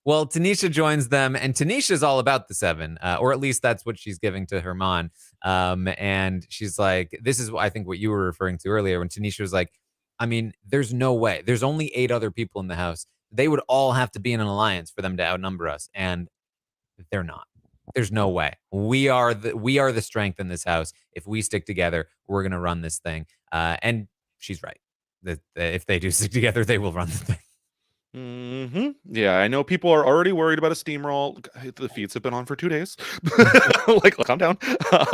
Well, Tanisha joins them, and Tanisha's all about the 7, or at least that's what she's giving to Herman. And she's like, this is, I think, what you were referring to earlier when Tanisha was like, I mean, there's no way. There's only 8 other people in the house. They would all have to be in an alliance for them to outnumber us, and they're not. There's no way. We are the strength in this house. If we stick together, we're gonna run this thing. And she's right. That if they do stick together, they will run the thing. Yeah, I know people are already worried about a steamroll. The feeds have been on for 2 days. Like, calm down.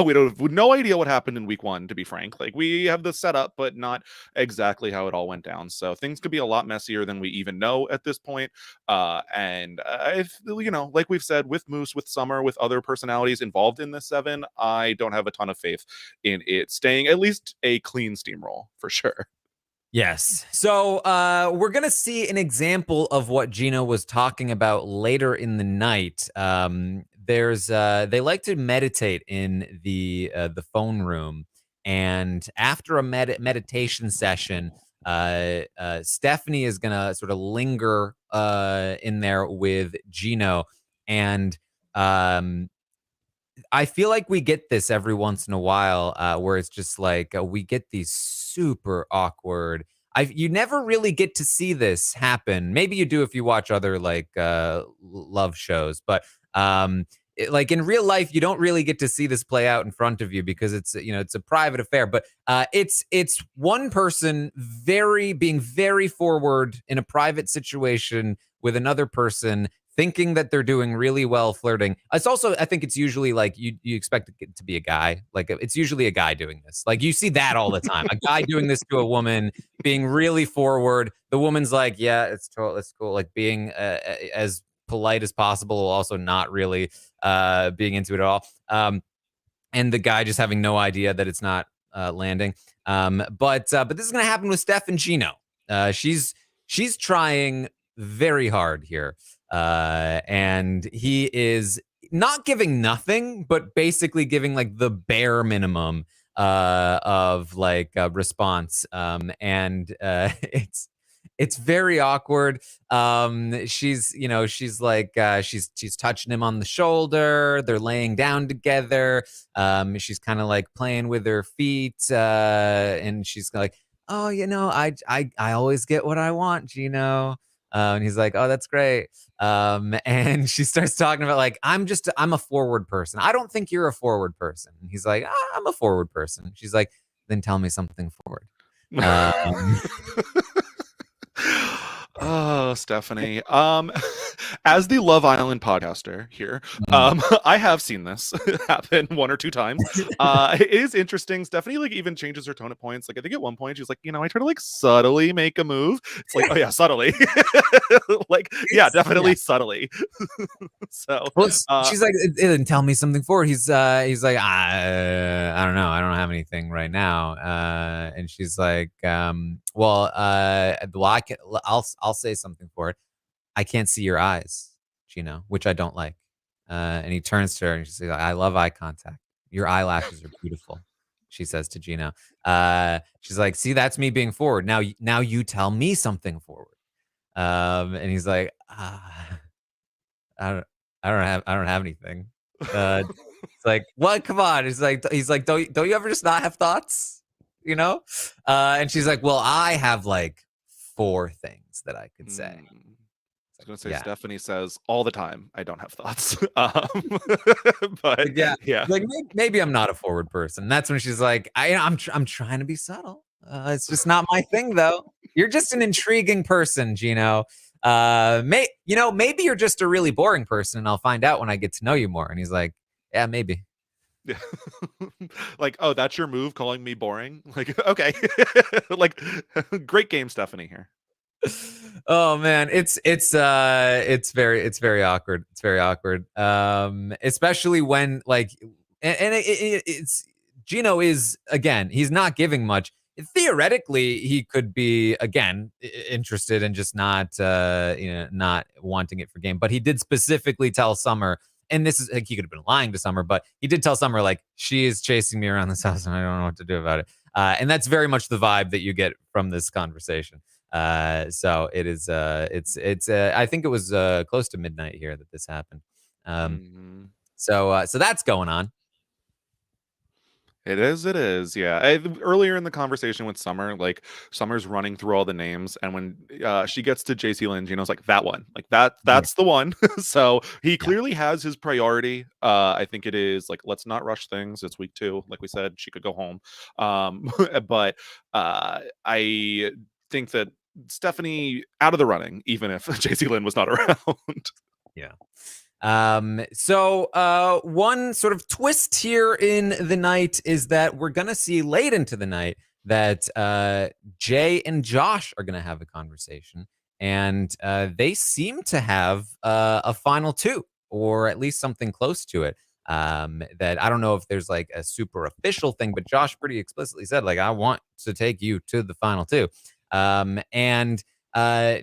We don't have no idea what happened in week one, to be frank. Like, we have the setup, but not exactly how it all went down. So things could be a lot messier than we even know at this point. And if you know, like we've said, with Moose, with Summer, with other personalities involved in this seven, I don't have a ton of faith in it staying at least a clean steamroll for sure. Yes. So we're gonna see an example of what Gino was talking about later in the night. There's they like to meditate in the phone room, and after a meditation session, Stephanie is gonna sort of linger in there with Gino, and um, I feel like we get this every once in a while, where it's just like we get these super awkward. You never really get to see this happen. Maybe you do if you watch other like love shows, but like in real life, you don't really get to see this play out in front of you because it's it's a private affair. But it's one person being very forward in a private situation with another person thinking that they're doing really well flirting. It's also, I think it's usually like you expect it to be a guy. Like it's usually a guy doing this. Like you see that all the time. A guy doing this to a woman, being really forward. The woman's like, yeah, it's cool. Like being as polite as possible, also not really being into it at all. And the guy just having no idea that it's not landing. But this is gonna happen with Steph and Gino. She's trying very hard here, and he is not giving nothing, but basically giving like the bare minimum of like a response. And it's very awkward. She's like she's touching him on the shoulder. They're laying down together. She's kind of like playing with her feet, and she's like, "Oh, I always get what I want, Gino." And he's like, "Oh, that's great." And she starts talking about like, I'm a forward person. I don't think you're a forward person. And he's like, I'm a forward person. She's like, then tell me something forward. Um, Oh, Stephanie. As the Love Island podcaster here, mm, I have seen this happen one or two times. It is interesting. Stephanie like even changes her tone at points. Like I think at one point she's like, I try to like subtly make a move. It's like, oh yeah, subtly. Like, yeah, yeah. definitely subtly. So Well, uh she's like, then tell me something forward. He's like, I don't know. I don't have anything right now. And she's like, well, I'll say something for it. I can't see your eyes, Gino, which I don't like. And he turns to her and she's like, I love eye contact. Your eyelashes are beautiful, she says to Gino. She's like, see, that's me being forward. Now you tell me something forward. And he's like, I don't, I don't have anything. It's like, what? Come on. He's like, don't you ever just not have thoughts? You know? And she's like, well, I have like four things that I could say. I was gonna say Yeah. Stephanie says all the time, I don't have thoughts. But Like, yeah. yeah. Like maybe I'm not a forward person. That's when she's like, I'm trying to be subtle. It's just not my thing though. You're just an intriguing person, Gino. Maybe you're just a really boring person, and I'll find out when I get to know you more. And he's like, yeah, maybe. Yeah. Like, oh, that's your move, calling me boring? Like, okay. Like, great game, Stephanie here. Oh man, it's very awkward. It's very awkward. Especially when like, and it's Gino is again, he's not giving much. Theoretically, he could be again interested and just not not wanting it for game. But he did specifically tell Summer, and this is like he could have been lying to Summer, but he did tell Summer like she is chasing me around this house and I don't know what to do about it. And that's very much the vibe that you get from this conversation. So it is. It's. I think it was close to midnight here that this happened. Um, Mhm. so that's going on. It is, it is, yeah. Earlier in the conversation with Summer, like, Summer's running through all the names, and when, she gets to Jacey-Lynne, Gino's like, "That one. Like, Yeah, that's the one." So, he yeah. clearly has his priority. I think it is, like, let's not rush things, it's week 2, like we said, she could go home. But, I think that Stephanie out of the running, even if Jacey-Lynne was not around. Yeah. One sort of twist here in the night is that we're gonna see late into the night that Jay and Josh are gonna have a conversation, and they seem to have a final two, or at least something close to it. That I don't know if there's like a super official thing, but Josh pretty explicitly said, like, I want to take you to the final two. And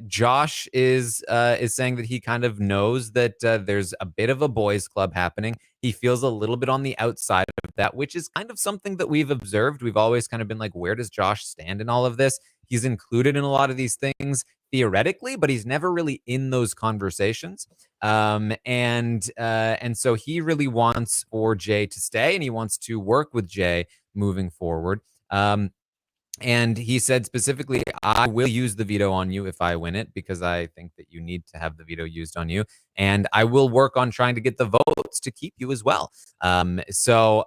Josh is saying that he kind of knows that there's a bit of a boys' club happening. He feels a little bit on the outside of that, which is kind of something that we've observed. We've always kind of been like, where does Josh stand in all of this? He's included in a lot of these things theoretically, but he's never really in those conversations. And so he really wants for Jay to stay, and he wants to work with Jay moving forward. And he said specifically, I will use the veto on you if I win it, because I think that you need to have the veto used on you. And I will work on trying to get the votes to keep you as well. So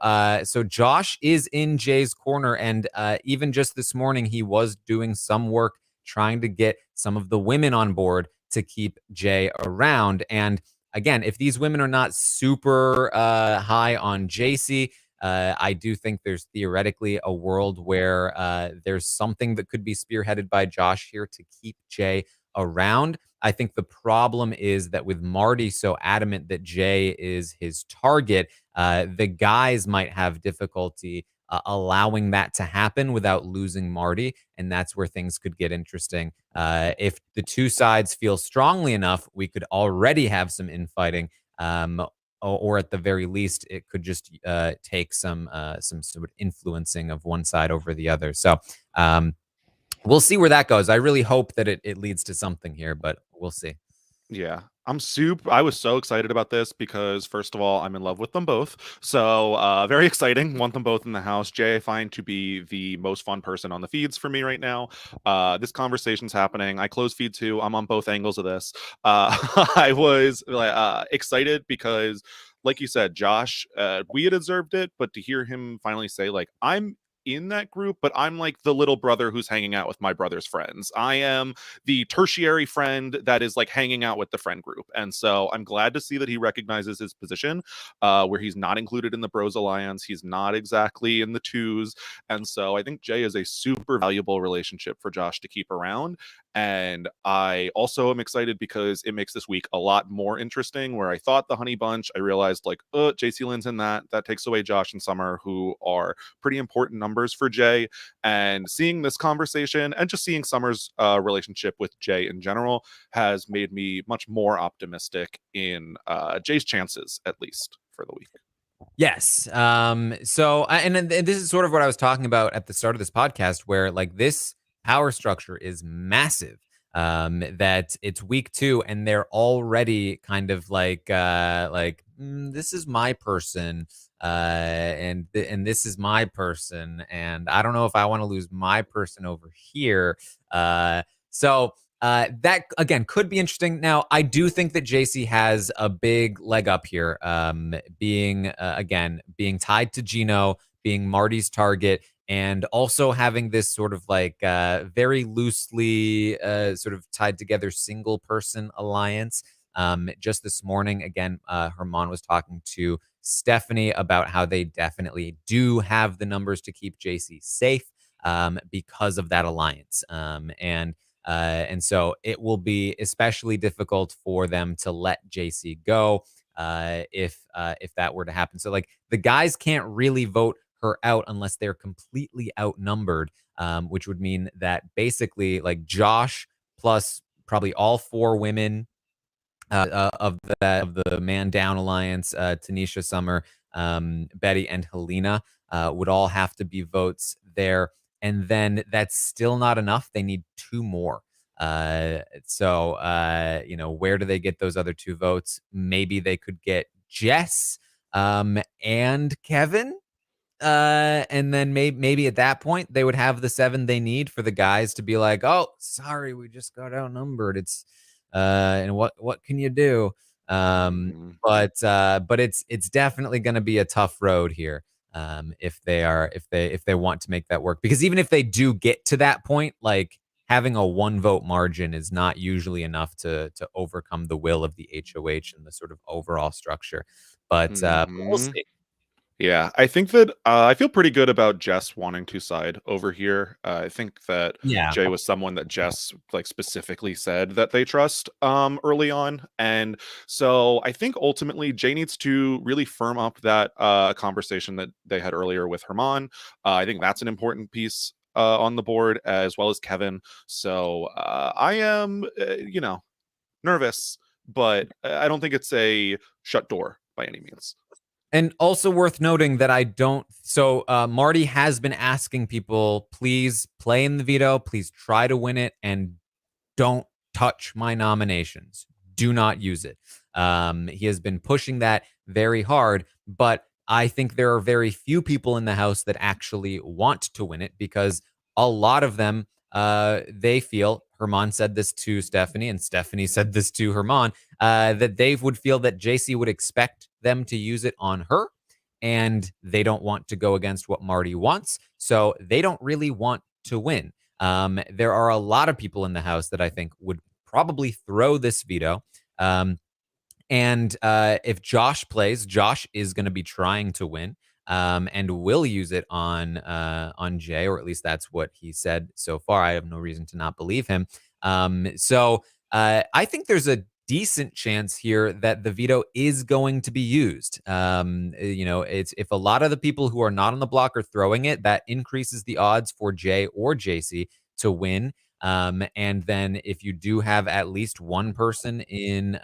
Josh is in Jay's corner. And even just this morning, he was doing some work trying to get some of the women on board to keep Jay around. And again, if these women are not super high on Jacey, I do think there's theoretically a world where there's something that could be spearheaded by Josh here to keep Jay around. I think the problem is that with Marty so adamant that Jay is his target, the guys might have difficulty allowing that to happen without losing Marty. And that's where things could get interesting. If the two sides feel strongly enough, we could already have some infighting. Or at the very least, it could just take some sort of influencing of one side over the other. So we'll see where that goes. I really hope that it leads to something here, but we'll see. Yeah. I was so excited about this because first of all, I'm in love with them both. So very exciting. Want them both in the house. Jay, I find to be the most fun person on the feeds for me right now. This conversation's happening. I close feed 2. I'm on both angles of this. I was excited because like you said, Josh, we had observed it, but to hear him finally say, like, I'm in that group, but I'm like the little brother who's hanging out with my brother's friends. I am the tertiary friend that is like hanging out with the friend group. And so I'm glad to see that he recognizes his position, where he's not included in the Bros Alliance. He's not exactly in the twos. And so I think Jay is a super valuable relationship for Josh to keep around. And I also am excited because it makes this week a lot more interesting. Where I thought the Honey Bunch, I realized like, Jacey-Lynne's in that. That takes away Josh and Summer, who are pretty important numbers for Jay. And seeing this conversation and just seeing Summer's relationship with Jay in general has made me much more optimistic in Jay's chances, at least for the week. Yes. And this is sort of what I was talking about at the start of this podcast, where like this power structure is massive. That it's week 2 and they're already kind of like this is my person, and this is my person, and I don't know if I want to lose my person over here. That again could be interesting. Now, I do think that JC has a big leg up here, being tied to Gino, being Marty's target, and also having this sort of like very loosely sort of tied together single person alliance. Just this morning, again, Herman was talking to Stephanie about how they definitely do have the numbers to keep JC safe because of that alliance. And so it will be especially difficult for them to let JC go if that were to happen. So like the guys can't really vote her out unless they're completely outnumbered, which would mean that basically like Josh plus probably all 4 women of the Man Down Alliance, Tanisha, Summer, Betty, and Helena would all have to be votes there. And then that's still not enough. They need 2 more. Where do they get those other 2 votes? Maybe they could get Jess and Kevin. And then maybe at that point they would have the 7 they need for the guys to be like, oh, sorry, we just got outnumbered. It's and what can you do? But it's definitely going to be a tough road here. If they want to make that work, because even if they do get to that point, like having a 1 vote margin is not usually enough to overcome the will of the HOH and the sort of overall structure. But we'll Mhm. see. Yeah, I think that I feel pretty good about Jess wanting to side over here. I think that Yeah. Jay was someone that Jess like specifically said that they trust early on, and so I think ultimately Jay needs to really firm up that conversation that they had earlier with Herman. I think that's an important piece on the board as well as Kevin. So I am, nervous, but I don't think it's a shut door by any means. And also worth noting that I don't. So Marty has been asking people, please play in the veto, please try to win it, and don't touch my nominations. Do not use it. He has been pushing that very hard, but I think there are very few people in the House that actually want to win it because a lot of them, they feel, Herman said this to Stephanie, and Stephanie said this to Herman, that they would feel that JC would expect them to use it on her, and they don't want to go against what Marty wants. So they don't really want to win. There are a lot of people in the House that I think would probably throw this veto. Um, and if Josh plays, Josh is going to be trying to win, and will use it on Jay, or at least that's what he said so far. I have no reason to not believe him. So I think there's a decent chance here that the veto is going to be used. It's if a lot of the people who are not on the block are throwing it, that increases the odds for Jay or JC to win. And then if you do have at least one person in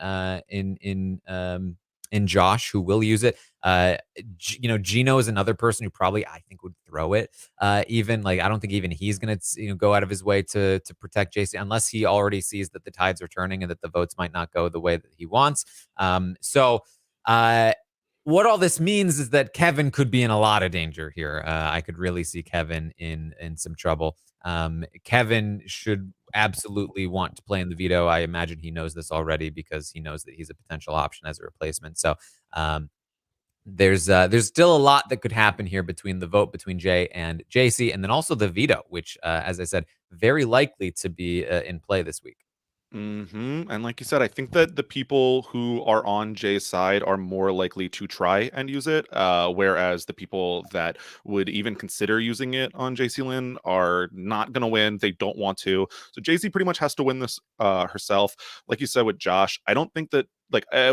Josh who will use it, Gino is another person who probably I think would throw it. Even like I don't think even he's gonna go out of his way to protect JC unless he already sees that the tides are turning and that the votes might not go the way that he wants. So what all this means is that Kevin could be in a lot of danger here. I could really see Kevin in some trouble. Kevin should absolutely want to play in the veto. I imagine he knows this already because he knows that he's a potential option as a replacement. So um, there's still a lot that could happen here between the vote between Jay and JC, and then also the veto, which, as I said, very likely to be in play this week. And like you said, I think that the people who are on Jay's side are more likely to try and use it, whereas the people that would even consider using it on Jacey-Lynne are not going to win. They don't want to. So Jacey pretty much has to win this herself. Like you said with Josh, I don't think that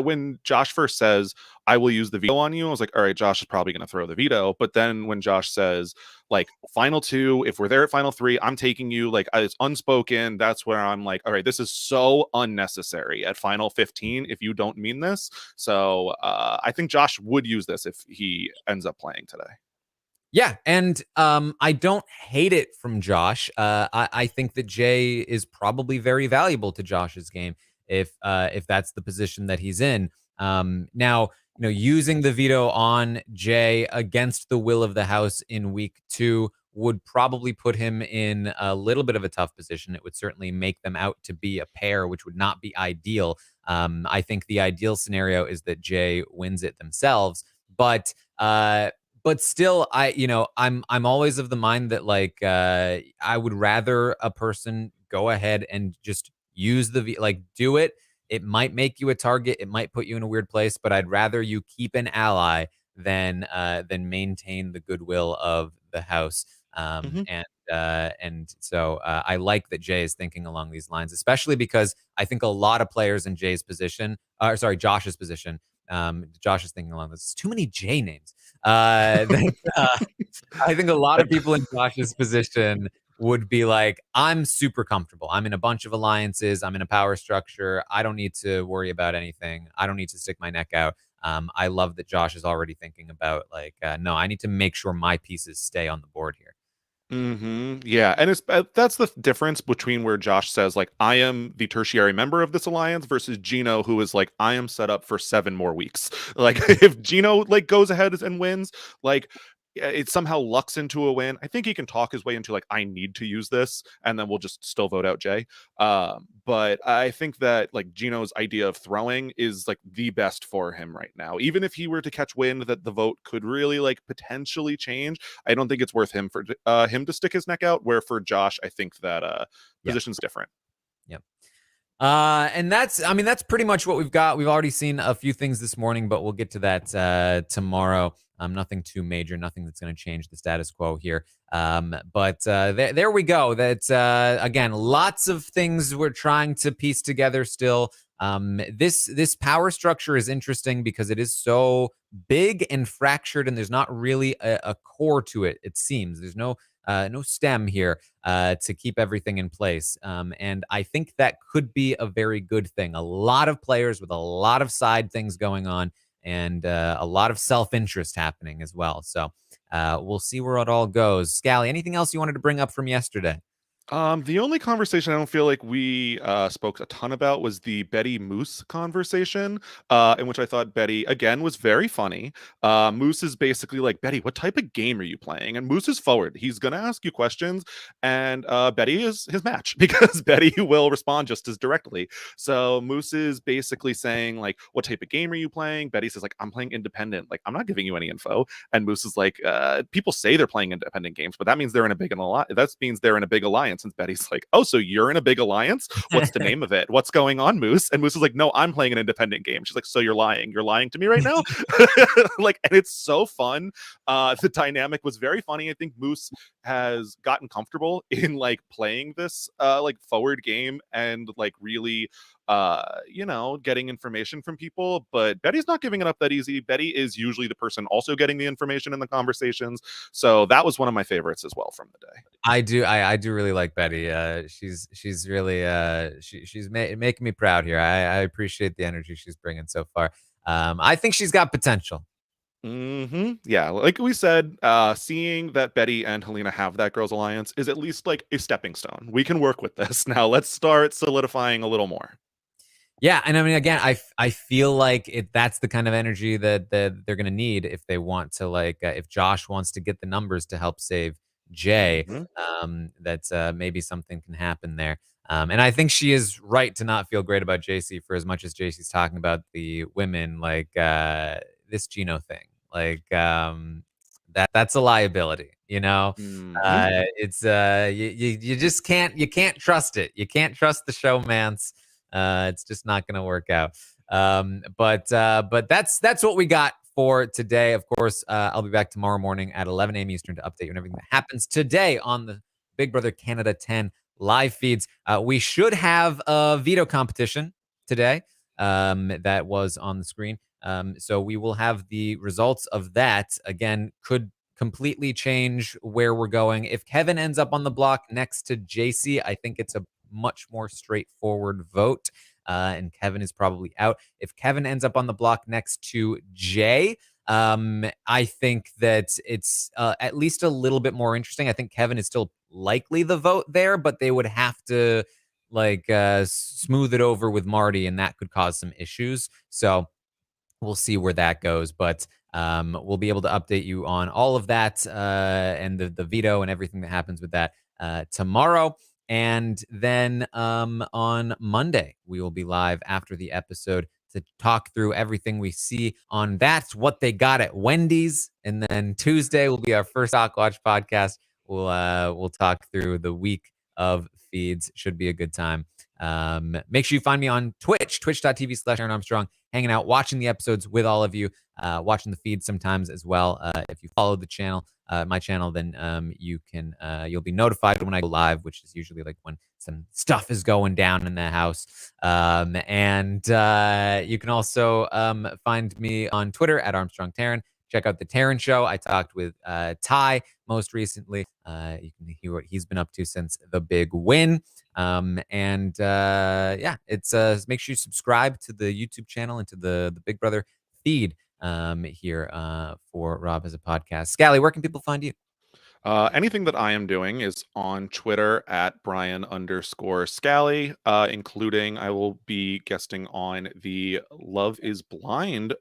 when Josh first says, I will use the veto on you, I was like, all right, Josh is probably going to throw the veto. But then when Josh says, like, final two, if we're there at final three, I'm taking you, like, it's unspoken. That's where I'm like, all right, this is so unnecessary at final 15 if you don't mean this. So I think Josh would use this if he ends up playing today. Yeah, and I don't hate it from Josh. I think that Jay is probably very valuable to Josh's game if that's the position that he's in. Now, using the veto on Jay against the will of the House in week 2 would probably put him in a little bit of a tough position. It would certainly make them out to be a pair, which would not be ideal. I think the ideal scenario is that Jay wins it themselves, but still, I'm always of the mind that I would rather a person go ahead and just use do it. It might make you a target, it might put you in a weird place, but I'd rather you keep an ally than maintain the goodwill of the House. Mhm. And so I like that Jay is thinking along these lines, especially because I think a lot of players in Jay's position, or sorry, Josh's position. Josh is thinking along this. Too many J names. That, I think a lot of people in Josh's position would be like, I'm super comfortable. I'm in a bunch of alliances. I'm in a power structure. I don't need to worry about anything. I don't need to stick my neck out. I love that Josh is already thinking about no, I need to make sure my pieces stay on the board here. Yeah, and it's that's the difference between where Josh says like I am the tertiary member of this alliance versus Gino, who is like I am set up for 7 more weeks. Like if Gino like goes ahead and wins, like it somehow lucks into a win. I think he can talk his way into like, I need to use this, and then we'll just still vote out Jay. But I think that like Gino's idea of throwing is like the best for him right now. Even if he were to catch wind that the vote could really like potentially change, I don't think it's worth him to stick his neck out. Where for Josh, I think that Yeah. position's different. Yep. And that's pretty much what we've got. We've already seen a few things this morning, but we'll get to that tomorrow. Nothing too major, nothing that's going to change the status quo here. But there we go. That's again, lots of things we're trying to piece together still. This power structure is interesting because it is so big and fractured, and there's not really a core to it. It seems there's no stem here to keep everything in place. And I think that could be a very good thing. A lot of players with a lot of side things going on and a lot of self-interest happening as well. So we'll see where it all goes. Scally, anything else you wanted to bring up from yesterday? The only conversation I don't feel like we spoke a ton about was the Betty Moose conversation, in which I thought Betty again was very funny. Moose is basically like, Betty, what type of game are you playing? And Moose is forward. He's gonna ask you questions, and Betty is his match because Betty will respond just as directly. So Moose is basically saying like, what type of game are you playing? Betty says like, I'm playing independent. Like, I'm not giving you any info. And Moose is like, people say they're playing independent games, but that means they're in a big alliance. That means they're in a big alliance. And Betty's like, oh, so you're in a big alliance? What's the name of it? What's going on, Moose? And Moose is like, no, I'm playing an independent game. She's like, so you're lying. You're lying to me right now? Like, and it's so fun. The dynamic was very funny. I think Moose has gotten comfortable in like playing this like forward game and like really getting information from people, but Betty's not giving it up that easy. Betty is usually the person also getting the information in the conversations. So that was one of my favorites as well from the day. I do really like Betty. She's really making me proud here. I appreciate the energy she's bringing so far. I think she's got potential. Yeah, like we said, seeing that Betty and Helena have that girls alliance is at least like a stepping stone. We can work with this. Now let's start solidifying a little more. Yeah, and I mean, again, I feel like that's the kind of energy that they're gonna need if they want to like if Josh wants to get the numbers to help save Jay. Mhm. That's maybe something can happen there. And I think she is right to not feel great about JC for as much as JC's talking about the women, like this Gino thing. Like that's a liability, you know. Mhm. It's you just can't trust it. You can't trust the showmance. It's just not going to work out. But that's what we got for today. Of course, I'll be back tomorrow morning at 11 a.m. Eastern to update you on everything that happens today on the Big Brother Canada 10 live feeds. We should have a veto competition today that was on the screen. So we will have the results of that. Again, could completely change where we're going. If Kevin ends up on the block next to JC, I think it's a much more straightforward vote. And Kevin is probably out. If Kevin ends up on the block next to Jay, I think that it's at least a little bit more interesting. I think Kevin is still likely the vote there, but they would have to like smooth it over with Marty, and that could cause some issues. So we'll see where that goes. But we'll be able to update you on all of that and the veto and everything that happens with that tomorrow. And then on Monday, we will be live after the episode to talk through everything we see on That's What They Got at Wendy's. And then Tuesday will be our first Talk Watch podcast. We'll talk through the week of feeds. Should be a good time. Make sure you find me on Twitch, twitch.tv/Taran Armstrong, hanging out, watching the episodes with all of you, watching the feed sometimes as well. If you follow the channel, my channel, then you'll be notified when I go live, which is usually like when some stuff is going down in the house. And you can also find me on Twitter at Armstrong Taran. Check out the Taran Show. I talked with Ty most recently. You can hear what he's been up to since the big win. Yeah, it's make sure you subscribe to the YouTube channel and to the Big Brother feed here for Rob as a podcast. Scally, where can people find you? Anything that I am doing is on Twitter at Brian_Scally, including I will be guesting on the Love is Blind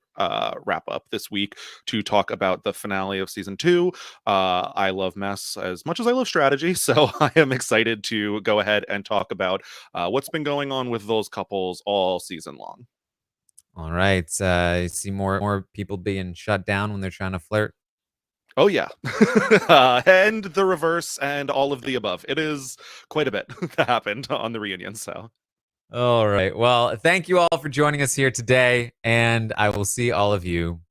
wrap up this week to talk about the finale of season 2. I love mess as much as I love strategy, so I am excited to go ahead and talk about what's been going on with those couples all season long. All right. You see more people being shut down when they're trying to flirt. Oh yeah, and the reverse and all of the above. It is quite a bit that happened on the reunion. So, All right. Well, thank you all for joining us here today, and I will see all of you